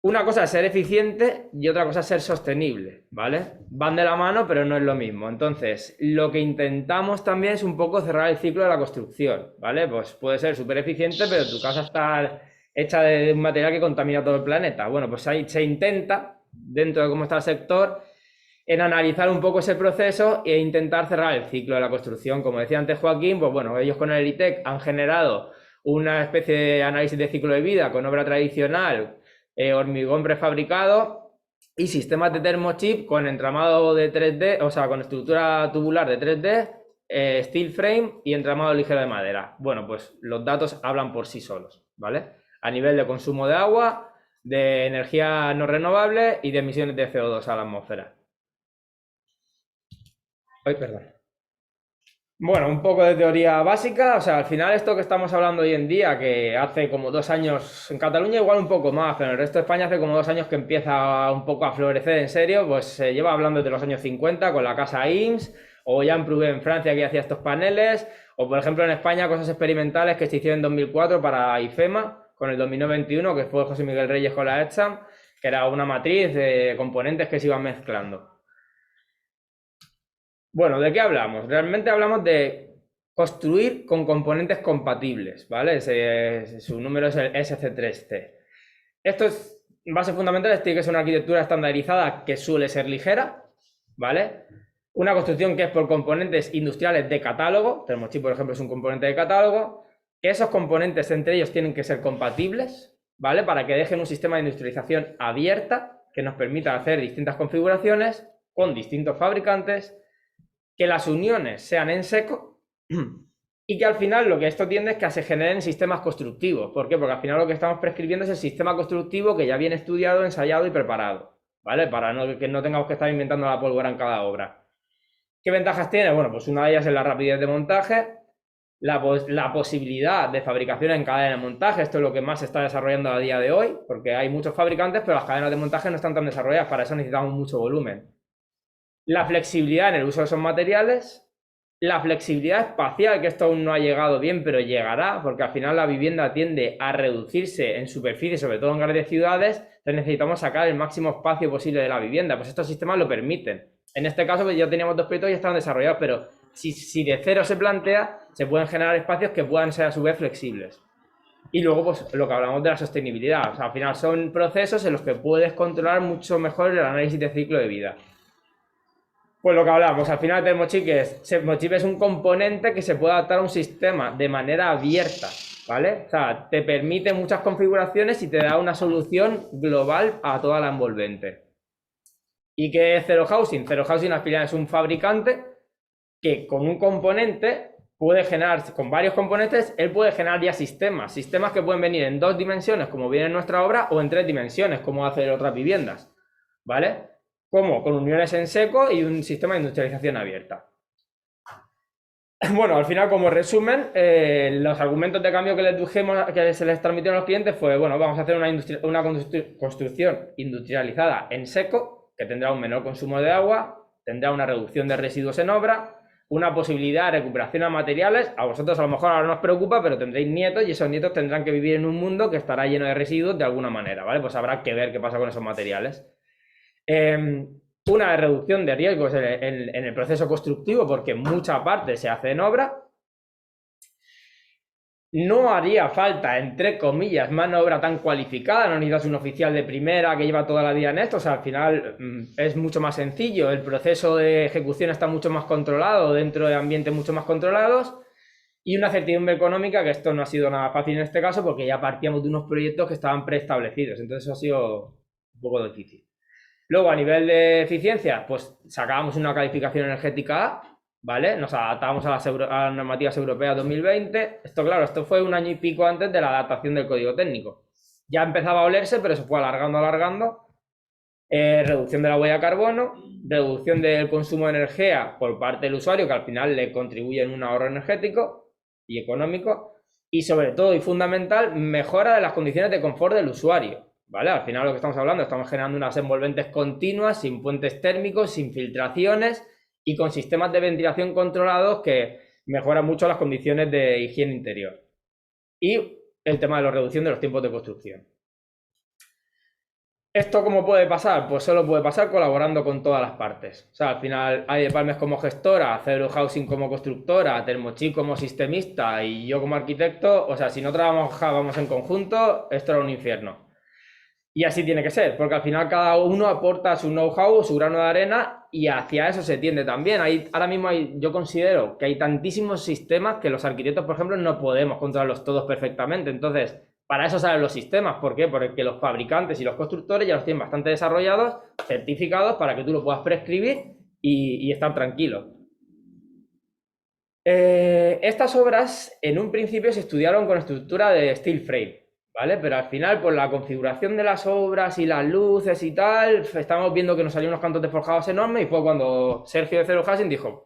Una cosa es ser eficiente y otra cosa es ser sostenible, ¿vale? Van de la mano, pero no es lo mismo. Entonces, lo que intentamos también es un poco cerrar el ciclo de la construcción, ¿vale? Pues puede ser súper eficiente, pero tu casa está hecha de un material que contamina todo el planeta. Bueno, pues ahí se intenta, dentro de cómo está el sector, en analizar un poco ese proceso e intentar cerrar el ciclo de la construcción. Como decía antes Joaquín, pues bueno, ellos con el ITEC han generado una especie de análisis de ciclo de vida con obra tradicional, hormigón prefabricado y sistemas de Thermochip con entramado de 3D, o sea, con estructura tubular de 3D, steel frame y entramado ligero de madera. Bueno, pues los datos hablan por sí solos, ¿vale? A nivel de consumo de agua, de energía no renovable y de emisiones de CO2 a la atmósfera. Ay, perdón. Bueno, un poco de teoría básica, o sea, al final esto que estamos hablando hoy en día, que hace como 2 años, en Cataluña igual un poco más, pero en el resto de España hace como 2 años que empieza un poco a florecer en serio, pues se lleva hablando desde los años 50 con la casa IMSS, o Jean Prouvé en Francia que hacía estos paneles, o por ejemplo en España cosas experimentales que se hicieron en 2004 para IFEMA, con el 2021, que fue José Miguel Reyes con la ETSAM, que era una matriz de componentes que se iban mezclando. Bueno, ¿de qué hablamos? Realmente hablamos de construir con componentes compatibles, ¿vale? Su número es el SC3C. Esto es base fundamental, tiene que ser una arquitectura estandarizada que suele ser ligera, ¿vale? Una construcción que es por componentes industriales de catálogo, Thermochip, por ejemplo, es un componente de catálogo, que esos componentes entre ellos tienen que ser compatibles, ¿vale? Para que dejen un sistema de industrialización abierta que nos permita hacer distintas configuraciones con distintos fabricantes, que las uniones sean en seco y que al final lo que esto tiende es que se generen sistemas constructivos. ¿Por qué? Porque al final lo que estamos prescribiendo es el sistema constructivo que ya viene estudiado, ensayado y preparado, ¿vale? Para que no tengamos que estar inventando la pólvora en cada obra. ¿Qué ventajas tiene? Bueno, pues una de ellas es la rapidez de montaje, la posibilidad de fabricación en cadena de montaje. Esto es lo que más se está desarrollando a día de hoy, porque hay muchos fabricantes, pero las cadenas de montaje no están tan desarrolladas, para eso necesitamos mucho volumen. La flexibilidad en el uso de esos materiales, la flexibilidad espacial, que esto aún no ha llegado bien, pero llegará, porque al final la vivienda tiende a reducirse en superficie, sobre todo en grandes ciudades, entonces necesitamos sacar el máximo espacio posible de la vivienda, pues estos sistemas lo permiten. En este caso pues ya teníamos 2 proyectos y estaban desarrollados, pero si de cero se plantea, se pueden generar espacios que puedan ser a su vez flexibles. Y luego pues lo que hablamos de la sostenibilidad, o sea, al final son procesos en los que puedes controlar mucho mejor el análisis de ciclo de vida. Pues lo que hablamos, al final Thermochip es un componente que se puede adaptar a un sistema de manera abierta, ¿vale? O sea, te permite muchas configuraciones y te da una solución global a toda la envolvente. ¿Y qué es Zero Housing? Zero Housing al final es un fabricante que con un componente puede generar, con varios componentes, él puede generar ya sistemas que pueden venir en 2 dimensiones, como viene en nuestra obra, o en 3 dimensiones, como hacen otras viviendas, ¿vale? Como con uniones en seco y un sistema de industrialización abierta. Bueno, al final, como resumen, los argumentos de cambio que les dijimos, que se les transmitieron a los clientes fue, bueno, vamos a hacer una construcción industrializada en seco, que tendrá un menor consumo de agua, tendrá una reducción de residuos en obra, una posibilidad de recuperación de materiales. A vosotros a lo mejor ahora no os preocupa, pero tendréis nietos y esos nietos tendrán que vivir en un mundo que estará lleno de residuos de alguna manera, ¿vale? Pues habrá que ver qué pasa con esos materiales. Una reducción de riesgos en el proceso constructivo, porque mucha parte se hace en obra. No haría falta, entre comillas, mano de obra tan cualificada, no necesitas un oficial de primera que lleva toda la vida en esto, o sea, al final es mucho más sencillo, el proceso de ejecución está mucho más controlado, dentro de ambientes mucho más controlados, y una certidumbre económica, que esto no ha sido nada fácil en este caso, porque ya partíamos de unos proyectos que estaban preestablecidos, entonces eso ha sido un poco difícil. Luego, a nivel de eficiencia, pues sacábamos una calificación energética A, ¿vale? Nos adaptábamos a las normativas europeas 2020. Esto, claro, esto fue 1 año y pico antes de la adaptación del código técnico. Ya empezaba a olerse, pero se fue alargando. Reducción de la huella de carbono, reducción del consumo de energía por parte del usuario, que al final le contribuye en un ahorro energético y económico. Y sobre todo, y fundamental, mejora de las condiciones de confort del usuario. ¿Vale? Al final lo que estamos hablando, estamos generando unas envolventes continuas, sin puentes térmicos, sin filtraciones y con sistemas de ventilación controlados que mejoran mucho las condiciones de higiene interior. Y el tema de la reducción de los tiempos de construcción. ¿Esto cómo puede pasar? Pues solo puede pasar colaborando con todas las partes. O sea, al final hay de Palmes como gestora, Zero Housing como constructora, Thermochip como sistemista y yo como arquitecto. O sea, si no trabajábamos en conjunto, esto era un infierno. Y así tiene que ser, porque al final cada uno aporta su know-how, su grano de arena y hacia eso se tiende también. Ahora mismo yo considero que hay tantísimos sistemas que los arquitectos, por ejemplo, no podemos controlarlos todos perfectamente. Entonces, para eso salen los sistemas. ¿Por qué? Porque los fabricantes y los constructores ya los tienen bastante desarrollados, certificados, para que tú lo puedas prescribir y estar tranquilo. Estas obras en un principio se estudiaron con estructura de steel frame, ¿vale? Pero al final, por la configuración de las obras y las luces y tal, estamos viendo que nos salían unos cantos de forjados enormes y fue cuando Sergio de Zero Housing dijo,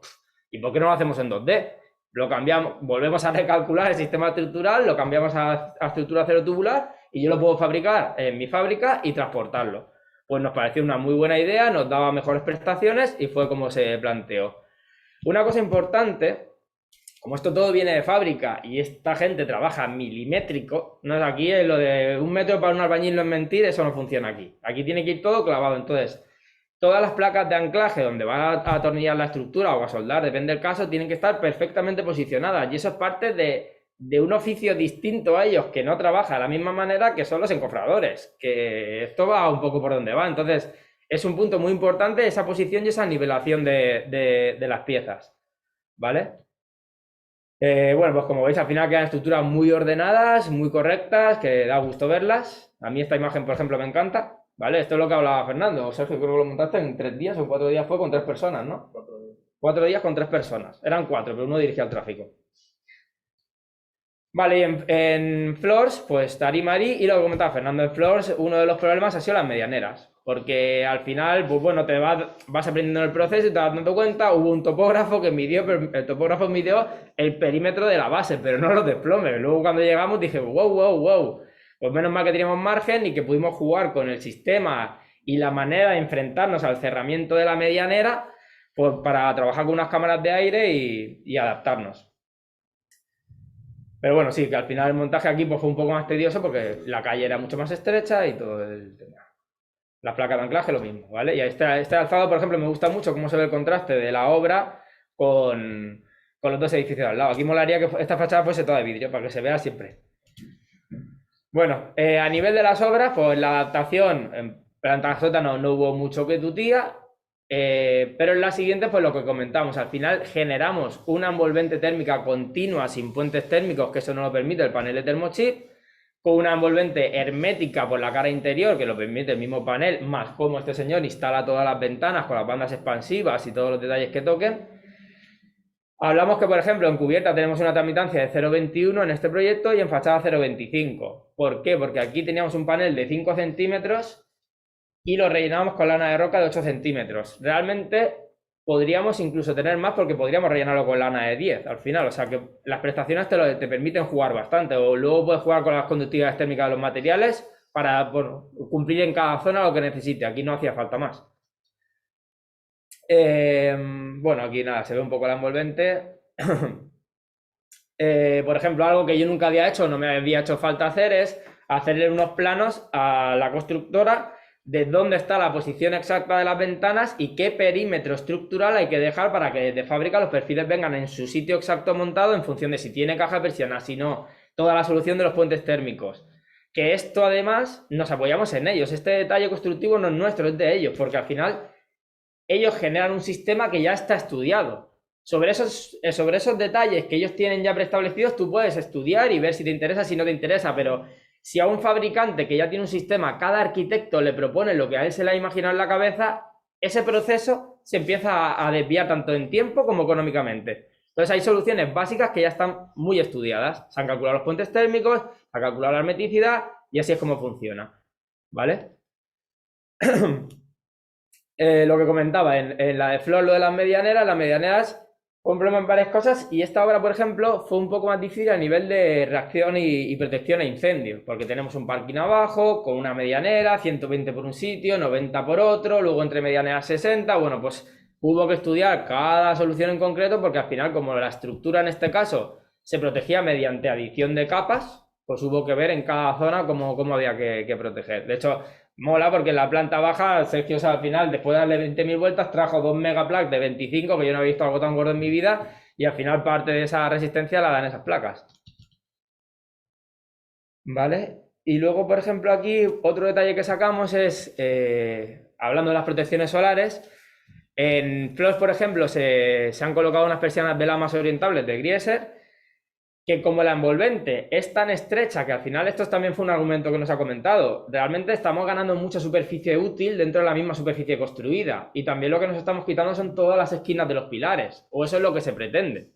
¿y por qué no lo hacemos en 2D? Lo cambiamos, volvemos a recalcular el sistema estructural, lo cambiamos a estructura cero tubular y yo lo puedo fabricar en mi fábrica y transportarlo. Pues nos pareció una muy buena idea, nos daba mejores prestaciones y fue como se planteó. Una cosa importante, como esto todo viene de fábrica y esta gente trabaja milimétrico, no es aquí lo de 1 metro para un albañil no es mentir, eso no funciona aquí. Aquí tiene que ir todo clavado. Entonces, todas las placas de anclaje donde va a atornillar la estructura o a soldar, depende del caso, tienen que estar perfectamente posicionadas. Y eso es parte de un oficio distinto a ellos, que no trabaja de la misma manera que son los encofradores, que esto va un poco por donde va. Entonces, es un punto muy importante esa posición y esa nivelación de las piezas, ¿vale? Bueno, pues como veis, al final quedan estructuras muy ordenadas, muy correctas, que da gusto verlas. A mí esta imagen, por ejemplo, me encanta, ¿vale? Esto es lo que hablaba Fernando. Sergio, creo que lo montaste en 3 días o 4 días, fue con 3 personas, ¿no? 4 días. 4 días con 3 personas. Eran 4, pero uno dirigía el tráfico. Vale, y en Floors, pues Tarimari, y lo que comentaba Fernando, en Floors, uno de los problemas ha sido las medianeras, porque al final, pues bueno, vas aprendiendo el proceso y te vas dando cuenta, hubo un topógrafo que midió, pero el topógrafo midió el perímetro de la base, pero no los desplomes. Luego cuando llegamos dije, wow, pues menos mal que teníamos margen y que pudimos jugar con el sistema y la manera de enfrentarnos al cerramiento de la medianera, pues para trabajar con unas cámaras de aire y adaptarnos. Pero bueno, sí, que al final el montaje aquí pues, fue un poco más tedioso porque la calle era mucho más estrecha y todo el tema. La placa de anclaje lo mismo, ¿vale? Y este alzado, por ejemplo, me gusta mucho cómo se ve el contraste de la obra con los dos edificios al lado. Aquí molaría que esta fachada fuese toda de vidrio para que se vea siempre. Bueno, a nivel de las obras, pues la adaptación en planta sótano no hubo mucho que tutía. Pero en la siguiente, pues lo que comentamos, al final generamos una envolvente térmica continua sin puentes térmicos, que eso no lo permite el panel de Thermochip, con una envolvente hermética por la cara interior, que lo permite el mismo panel, más como este señor instala todas las ventanas con las bandas expansivas y todos los detalles que toquen. Hablamos que, por ejemplo, en cubierta tenemos una tramitancia de 0,21 en este proyecto y en fachada 0,25. ¿Por qué? Porque aquí teníamos un panel de 5 centímetros y lo rellenamos con lana de roca de 8 centímetros. Realmente podríamos incluso tener más porque podríamos rellenarlo con lana de 10 al final. O sea que las prestaciones te permiten jugar bastante. O luego puedes jugar con las conductividades térmicas de los materiales para bueno, cumplir en cada zona lo que necesite. Aquí no hacía falta más. Bueno, aquí nada, se ve un poco la envolvente. Por ejemplo, algo que yo nunca había hecho, no me había hecho falta hacer, es hacerle unos planos a la constructora de dónde está la posición exacta de las ventanas y qué perímetro estructural hay que dejar para que desde fábrica los perfiles vengan en su sitio exacto montado en función de si tiene caja de persiana, si no, toda la solución de los puentes térmicos. Que esto además nos apoyamos en ellos, este detalle constructivo no es nuestro, es de ellos, porque al final ellos generan un sistema que ya está estudiado. Sobre esos detalles que ellos tienen ya preestablecidos, tú puedes estudiar y ver si te interesa, si no te interesa, pero si a un fabricante que ya tiene un sistema, cada arquitecto le propone lo que a él se le ha imaginado en la cabeza, ese proceso se empieza a desviar tanto en tiempo como económicamente. Entonces hay soluciones básicas que ya están muy estudiadas. Se han calculado los puentes térmicos, se ha calculado la hermeticidad y así es como funciona. ¿Vale? Lo que comentaba, en la de Flor, lo de las medianeras fue un problema en varias cosas y esta obra, por ejemplo, fue un poco más difícil a nivel de reacción y protección a incendios, porque tenemos un parking abajo con una medianera, 120 por un sitio, 90 por otro, luego entre medianeras 60, bueno, pues hubo que estudiar cada solución en concreto porque al final, como la estructura en este caso se protegía mediante adición de capas, pues hubo que ver en cada zona cómo había que proteger. De hecho, mola porque en la planta baja, Sergio, o sea, al final, después de darle 20.000 vueltas, trajo 2 megaplaques de 25, que yo no he visto algo tan gordo en mi vida, y al final parte de esa resistencia la dan esas placas. ¿Vale? Y luego, por ejemplo, aquí otro detalle que sacamos es, hablando de las protecciones solares, en Flos, por ejemplo, se han colocado unas persianas de lamas orientables de Grieser, que como la envolvente es tan estrecha, que al final esto también fue un argumento que nos ha comentado, realmente estamos ganando mucha superficie útil dentro de la misma superficie construida, y también lo que nos estamos quitando son todas las esquinas de los pilares, o eso es lo que se pretende,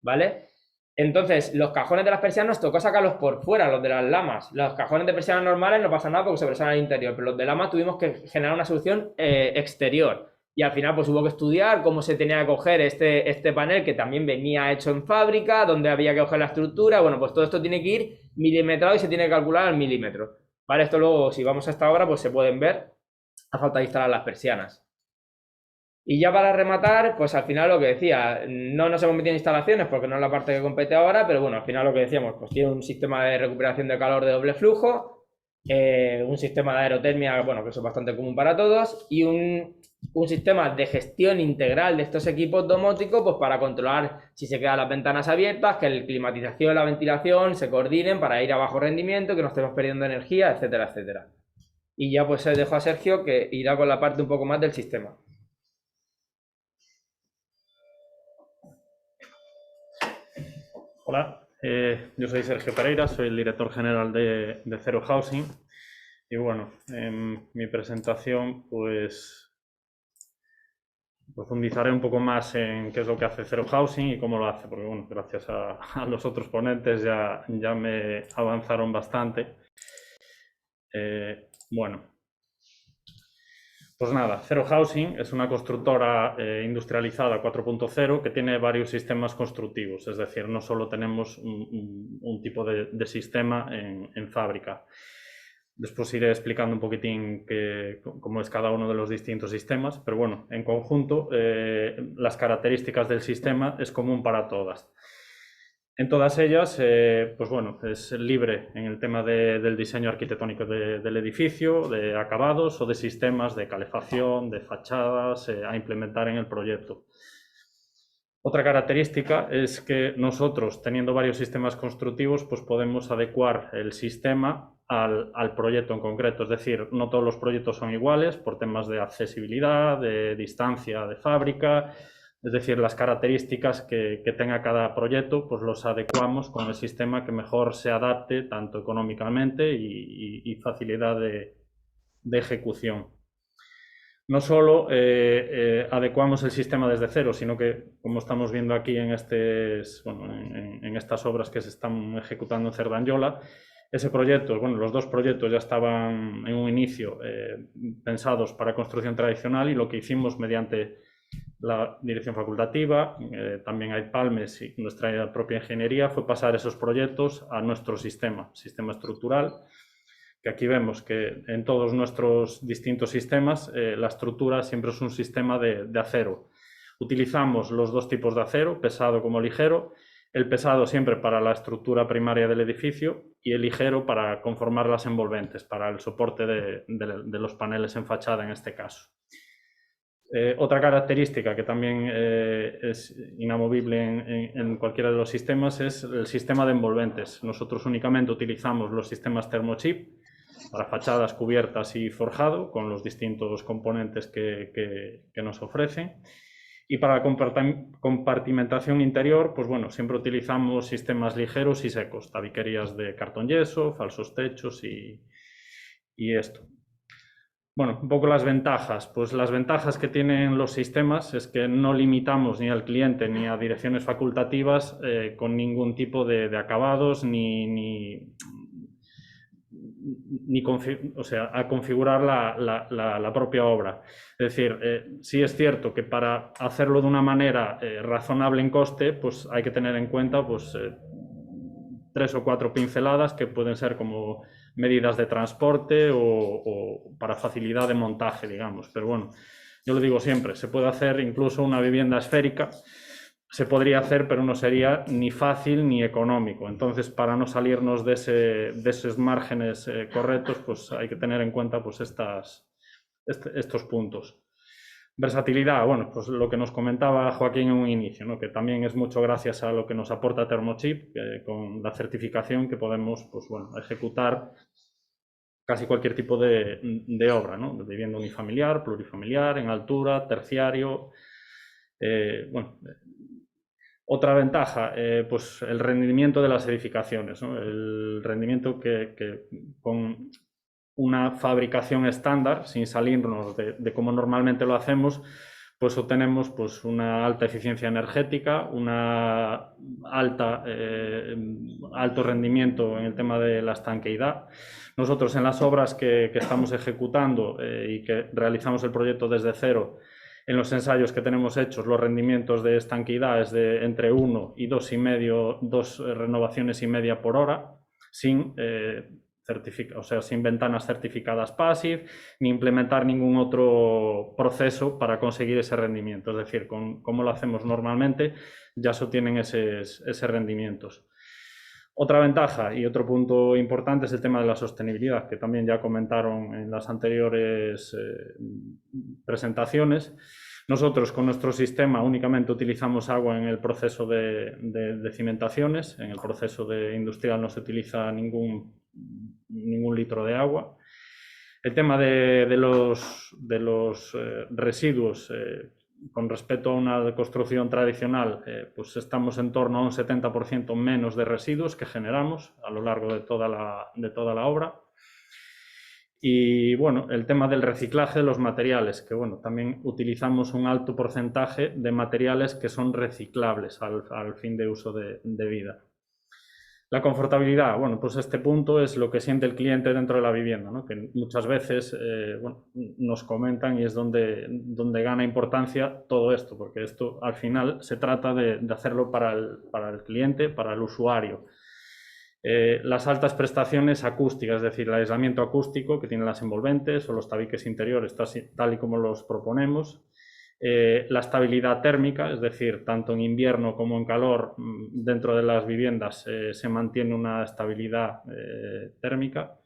¿vale? Entonces, los cajones de las persianas nos tocó sacarlos por fuera, los de las lamas. Los cajones de persianas normales no pasa nada porque se presionan al interior, pero los de lamas tuvimos que generar una solución exterior. Y al final pues hubo que estudiar cómo se tenía que coger este panel que también venía hecho en fábrica, donde había que coger la estructura. Bueno, pues todo esto tiene que ir milimetrado y se tiene que calcular al milímetro. Vale, esto luego, si vamos a esta obra, pues se pueden ver a falta de instalar las persianas. Y ya para rematar, pues al final lo que decía, no nos hemos metido en instalaciones porque no es la parte que compete ahora, pero bueno, al final lo que decíamos, pues tiene un sistema de recuperación de calor de doble flujo. un sistema de aerotermia, bueno, que eso es bastante común para todos, y un sistema de gestión integral de estos equipos domóticos, pues para controlar si se quedan las ventanas abiertas, que la climatización y la ventilación se coordinen para ir a bajo rendimiento, que no estemos perdiendo energía, etcétera, etcétera. Y ya pues dejo a Sergio que irá con la parte un poco más del sistema. Hola, yo soy Sergio Pereira, soy el director general de Zero Housing. Y bueno, en mi presentación pues profundizaré un poco más en qué es lo que hace Zero Housing y cómo lo hace, porque bueno, gracias a los otros ponentes ya me avanzaron bastante. Bueno, pues nada, Zero Housing es una constructora industrializada 4.0 que tiene varios sistemas constructivos, es decir, no solo tenemos un tipo de sistema en fábrica. Después iré explicando un poquitín cómo es cada uno de los distintos sistemas, pero bueno, en conjunto las características del sistema es común para todas. En todas ellas, pues bueno, es libre en el tema del diseño arquitectónico del edificio, de acabados o de sistemas de calefacción, de fachadas a implementar en el proyecto. Otra característica es que nosotros, teniendo varios sistemas constructivos, pues podemos adecuar el sistema al proyecto en concreto. Es decir, no todos los proyectos son iguales por temas de accesibilidad, de distancia de fábrica. Es decir, las características que tenga cada proyecto, pues los adecuamos con el sistema que mejor se adapte tanto económicamente y facilidad de ejecución. No solo adecuamos el sistema desde cero, sino que, como estamos viendo aquí en estas obras que se están ejecutando en Cerdanyola, ese proyecto, bueno, los dos proyectos ya estaban en un inicio pensados para construcción tradicional, y lo que hicimos mediante la dirección facultativa, también hay Palmes y nuestra propia ingeniería, fue pasar esos proyectos a nuestro sistema estructural, que aquí vemos que en todos nuestros distintos sistemas la estructura siempre es un sistema de acero. Utilizamos los dos tipos de acero, pesado como ligero, el pesado siempre para la estructura primaria del edificio y el ligero para conformar las envolventes, para el soporte de los paneles en fachada en este caso. Otra característica que también es inamovible en cualquiera de los sistemas es el sistema de envolventes. Nosotros únicamente utilizamos los sistemas Thermochip para fachadas, cubiertas y forjado, con los distintos componentes que nos ofrecen. Y para la compartimentación interior, pues bueno, siempre utilizamos sistemas ligeros y secos, tabiquerías de cartón yeso, falsos techos y esto. Bueno, un poco las ventajas. Pues las ventajas que tienen los sistemas es que no limitamos ni al cliente ni a direcciones facultativas con ningún tipo de acabados a configurar la propia obra. Es decir, sí es cierto que para hacerlo de una manera razonable en coste, pues hay que tener en cuenta pues, 3 o 4 pinceladas que pueden ser como medidas de transporte o para facilidad de montaje, digamos. Pero bueno, yo lo digo siempre, se puede hacer incluso una vivienda esférica, se podría hacer, pero no sería ni fácil ni económico. Entonces, para no salirnos de esos márgenes correctos, pues hay que tener en cuenta pues, estos puntos. Versatilidad, bueno, pues lo que nos comentaba Joaquín en un inicio, ¿no? Que también es mucho gracias a lo que nos aporta Thermochip, con la certificación que podemos pues, bueno, ejecutar casi cualquier tipo de obra, ¿no? De vivienda unifamiliar, plurifamiliar, en altura, terciario. Bueno, otra ventaja, pues el rendimiento de las edificaciones, ¿no? El rendimiento que con una fabricación estándar, sin salirnos de cómo normalmente lo hacemos, pues obtenemos pues, una alta eficiencia energética, una alto rendimiento en el tema de la estanqueidad. Nosotros en las obras que estamos ejecutando y que realizamos el proyecto desde cero, en los ensayos que tenemos hechos, los rendimientos de estanqueidad es de entre 1 y 2,5, 2 renovaciones y media por hora, sin ventanas certificadas PASIV, ni implementar ningún otro proceso para conseguir ese rendimiento. Es decir, como lo hacemos normalmente, ya se obtienen esos rendimientos. Otra ventaja y otro punto importante es el tema de la sostenibilidad, que también ya comentaron en las anteriores presentaciones. Nosotros con nuestro sistema únicamente utilizamos agua en el proceso de cimentaciones, en el proceso industrial no se utiliza ningún litro de agua. El tema de los residuos, con respecto a una construcción tradicional, pues estamos en torno a un 70% menos de residuos que generamos a lo largo de toda la obra. Y bueno, el tema del reciclaje de los materiales, que bueno, también utilizamos un alto porcentaje de materiales que son reciclables al fin de uso de vida. La confortabilidad, bueno, pues este punto es lo que siente el cliente dentro de la vivienda, ¿no? Que muchas veces bueno, nos comentan y es donde gana importancia todo esto, porque esto al final se trata de hacerlo para el cliente, para el usuario. Las altas prestaciones acústicas, es decir, el aislamiento acústico que tienen las envolventes o los tabiques interiores, tal y como los proponemos. La estabilidad térmica, es decir, tanto en invierno como en calor, dentro de las viviendas se mantiene una estabilidad térmica.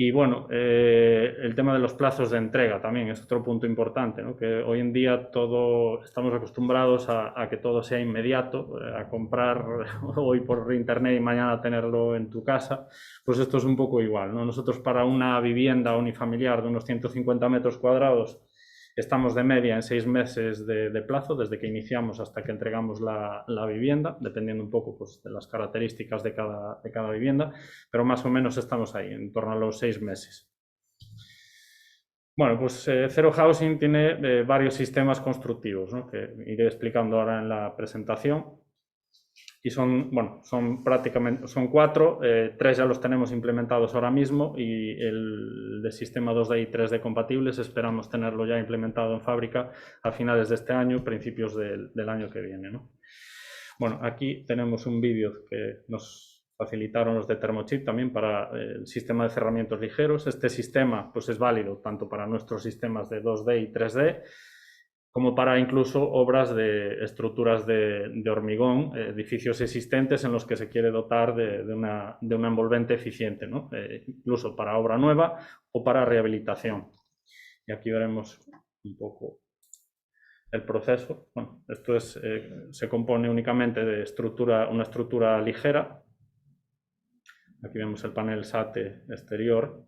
Y bueno, el tema de los plazos de entrega también es otro punto importante, ¿no? Que hoy en día estamos acostumbrados a que todo sea inmediato, a comprar hoy por internet y mañana tenerlo en tu casa. Pues esto es un poco igual, ¿no? Nosotros para una vivienda unifamiliar de unos 150 metros cuadrados estamos de media en 6 meses de plazo, desde que iniciamos hasta que entregamos la vivienda, dependiendo un poco pues, de las características de cada vivienda, pero más o menos estamos ahí, en torno a los 6 meses. Bueno, pues Zero Housing tiene varios sistemas constructivos, ¿no? Que iré explicando ahora en la presentación. Y son 4, 3 ya los tenemos implementados ahora mismo y el de sistema 2D y 3D compatibles esperamos tenerlo ya implementado en fábrica a finales de este año, principios del año que viene, ¿no? Bueno, aquí tenemos un vídeo que nos facilitaron los de Thermochip también para el sistema de cerramientos ligeros. Este sistema pues, es válido tanto para nuestros sistemas de 2D y 3D, como para incluso obras de estructuras de hormigón, edificios existentes en los que se quiere dotar de una envolvente eficiente, ¿no? Incluso para obra nueva o para rehabilitación. Y aquí veremos un poco el proceso. Bueno, esto se compone únicamente de una estructura ligera. Aquí vemos el panel SATE exterior.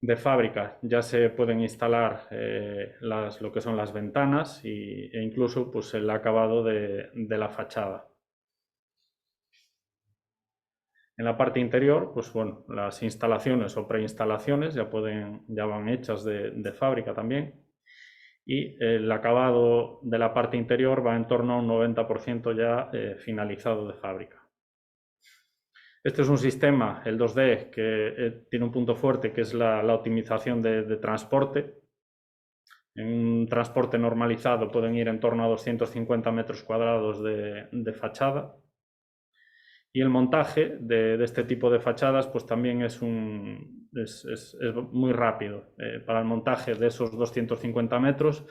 De fábrica ya se pueden instalar lo que son las ventanas e incluso pues, el acabado de la fachada. En la parte interior, pues bueno, las instalaciones o preinstalaciones ya van hechas de fábrica también. Y el acabado de la parte interior va en torno a un 90% ya finalizado de fábrica. Este es un sistema, el 2D, que tiene un punto fuerte, que es la optimización de transporte. En un transporte normalizado pueden ir en torno a 250 metros cuadrados de fachada. Y el montaje de este tipo de fachadas pues también es muy rápido. Para el montaje de esos 250 metros,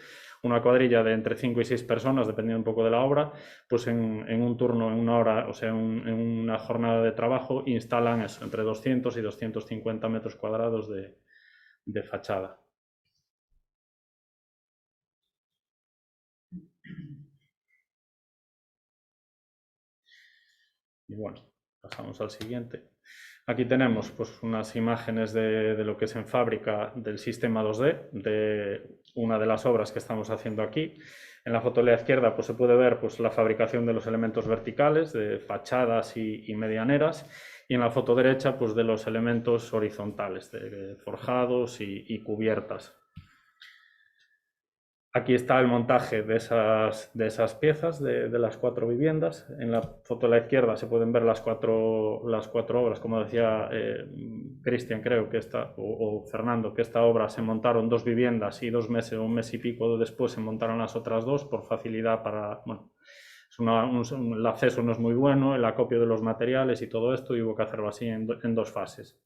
una cuadrilla de entre 5 y 6 personas, dependiendo un poco de la obra, pues en un turno, en una hora, o sea, en una jornada de trabajo, instalan eso, entre 200 y 250 metros cuadrados de fachada. Y bueno, pasamos al siguiente. Aquí tenemos pues, unas imágenes de lo que es en fábrica del sistema 2D, de una de las obras que estamos haciendo aquí. En la foto de la izquierda pues, se puede ver pues, la fabricación de los elementos verticales, de fachadas y medianeras, y en la foto derecha pues, de los elementos horizontales, de forjados y cubiertas. Aquí está el montaje de esas piezas de las 4 viviendas. En la foto de la izquierda se pueden ver las cuatro obras. Como decía Cristian, creo que o Fernando, que esta obra se montaron 2 viviendas y 2 meses o un mes y pico después se montaron las otras 2 por facilidad para... Bueno, el acceso no es muy bueno, el acopio de los materiales y todo esto, y hubo que hacerlo así en 2 fases.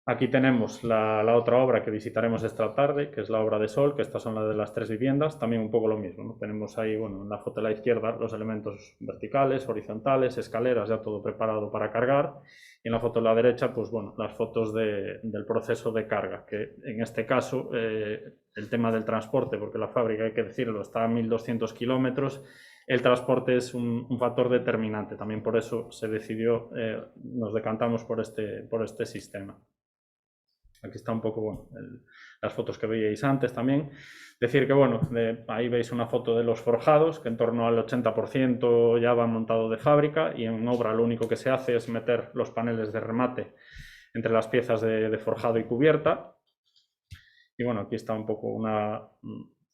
Aquí tenemos la otra obra que visitaremos esta tarde, que es la obra de Sol, que estas son las de las 3 viviendas, también un poco lo mismo, ¿no? Tenemos ahí, bueno, en la foto de la izquierda los elementos verticales, horizontales, escaleras, ya todo preparado para cargar, y en la foto de la derecha, pues bueno, las fotos del proceso de carga, que en este caso el tema del transporte, porque la fábrica, hay que decirlo, está a 1.200 kilómetros, el transporte es un factor determinante, también por eso se decidió, nos decantamos por este sistema. Aquí está un poco, bueno, las fotos que veíais antes también. Decir que, bueno, ahí veis una foto de los forjados, que en torno al 80% ya va montado de fábrica, y en obra lo único que se hace es meter los paneles de remate entre las piezas de forjado y cubierta. Y bueno, aquí está un poco una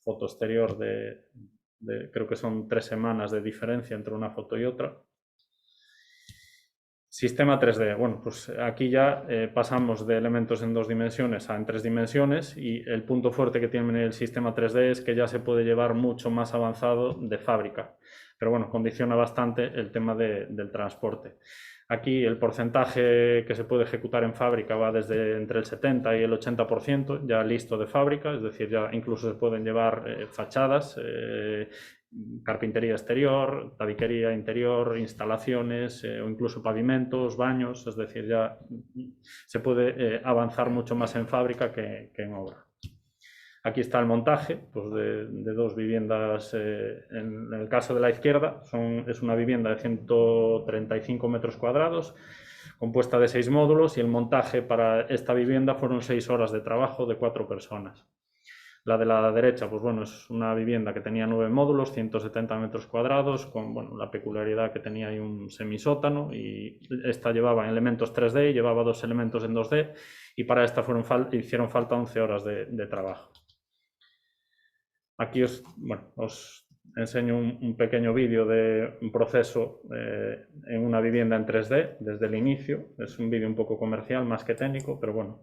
foto exterior creo que son 3 semanas de diferencia entre una foto y otra. Sistema 3D. Bueno, pues aquí ya pasamos de elementos en 2 dimensiones a en 3 dimensiones, y el punto fuerte que tiene el sistema 3D es que ya se puede llevar mucho más avanzado de fábrica, pero bueno, condiciona bastante el tema del transporte. Aquí el porcentaje que se puede ejecutar en fábrica va desde entre el 70 y el 80% ya listo de fábrica, es decir, ya incluso se pueden llevar fachadas, carpintería exterior, tabiquería interior, instalaciones o incluso pavimentos, baños, es decir, ya se puede avanzar mucho más en fábrica que en obra. Aquí está el montaje, pues de 2 viviendas. En el caso de la izquierda es una vivienda de 135 metros cuadrados, compuesta de 6 módulos, y el montaje para esta vivienda fueron 6 horas de trabajo de 4 personas. La de la derecha, pues bueno, es una vivienda que tenía 9 módulos, 170 metros cuadrados, con bueno, la peculiaridad que tenía ahí un semisótano, y esta llevaba elementos 3D y llevaba 2 elementos en 2D, y para esta hicieron falta 11 horas de trabajo. Aquí os enseño un pequeño vídeo de un proceso en una vivienda en 3D desde el inicio. Es un vídeo un poco comercial más que técnico, pero bueno.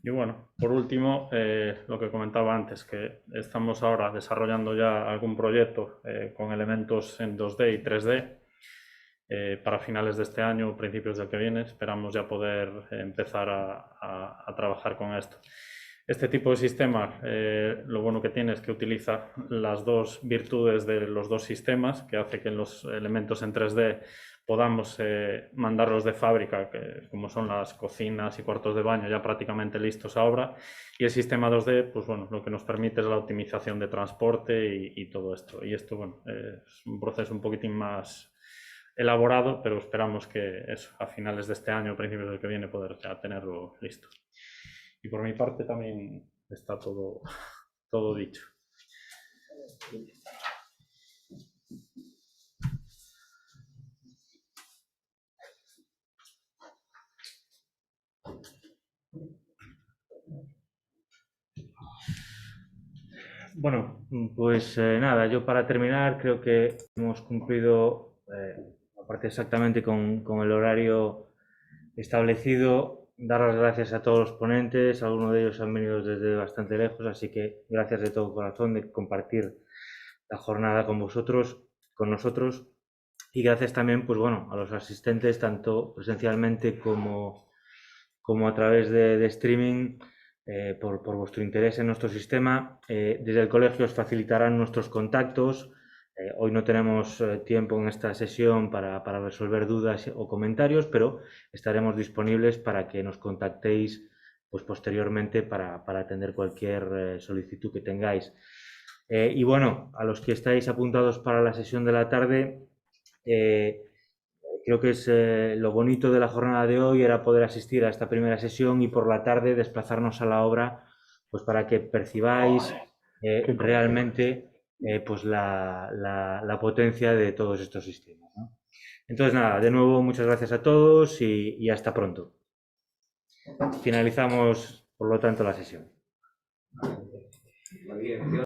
Y bueno, por último, lo que comentaba antes, que estamos ahora desarrollando ya algún proyecto con elementos en 2D y 3D. Para finales de este año o principios del que viene esperamos ya poder empezar a trabajar con esto. Este tipo de sistema, lo bueno que tiene es que utiliza las dos virtudes de los dos sistemas, que hace que los elementos en 3D podamos mandarlos de fábrica, que, como son las cocinas y cuartos de baño, ya prácticamente listos a obra. Y el sistema 2D, pues bueno, lo que nos permite es la optimización de transporte y todo esto. Y esto, bueno, es un proceso un poquitín más elaborado, pero esperamos que eso, a finales de este año o principios del que viene, poder ya tenerlo listo. Y por mi parte también está todo dicho. Bueno, pues nada, yo para terminar creo que hemos cumplido, aparte exactamente con el horario establecido. Dar las gracias a todos los ponentes, algunos de ellos han venido desde bastante lejos, así que gracias de todo corazón de compartir la jornada con vosotros, con nosotros, y gracias también, pues bueno, a los asistentes, tanto presencialmente como a través de streaming, por vuestro interés en nuestro sistema. Desde el colegio os facilitarán nuestros contactos. Hoy no tenemos tiempo en esta sesión para resolver dudas o comentarios, pero estaremos disponibles para que nos contactéis pues, posteriormente para atender cualquier solicitud que tengáis. Y bueno, a los que estáis apuntados para la sesión de la tarde, creo que es lo bonito de la jornada de hoy era poder asistir a esta primera sesión y por la tarde desplazarnos a la obra, pues para que percibáis realmente pues la potencia de todos estos sistemas, ¿no? Entonces nada, de nuevo muchas gracias a todos y hasta pronto. Finalizamos por lo tanto la sesión. La dirección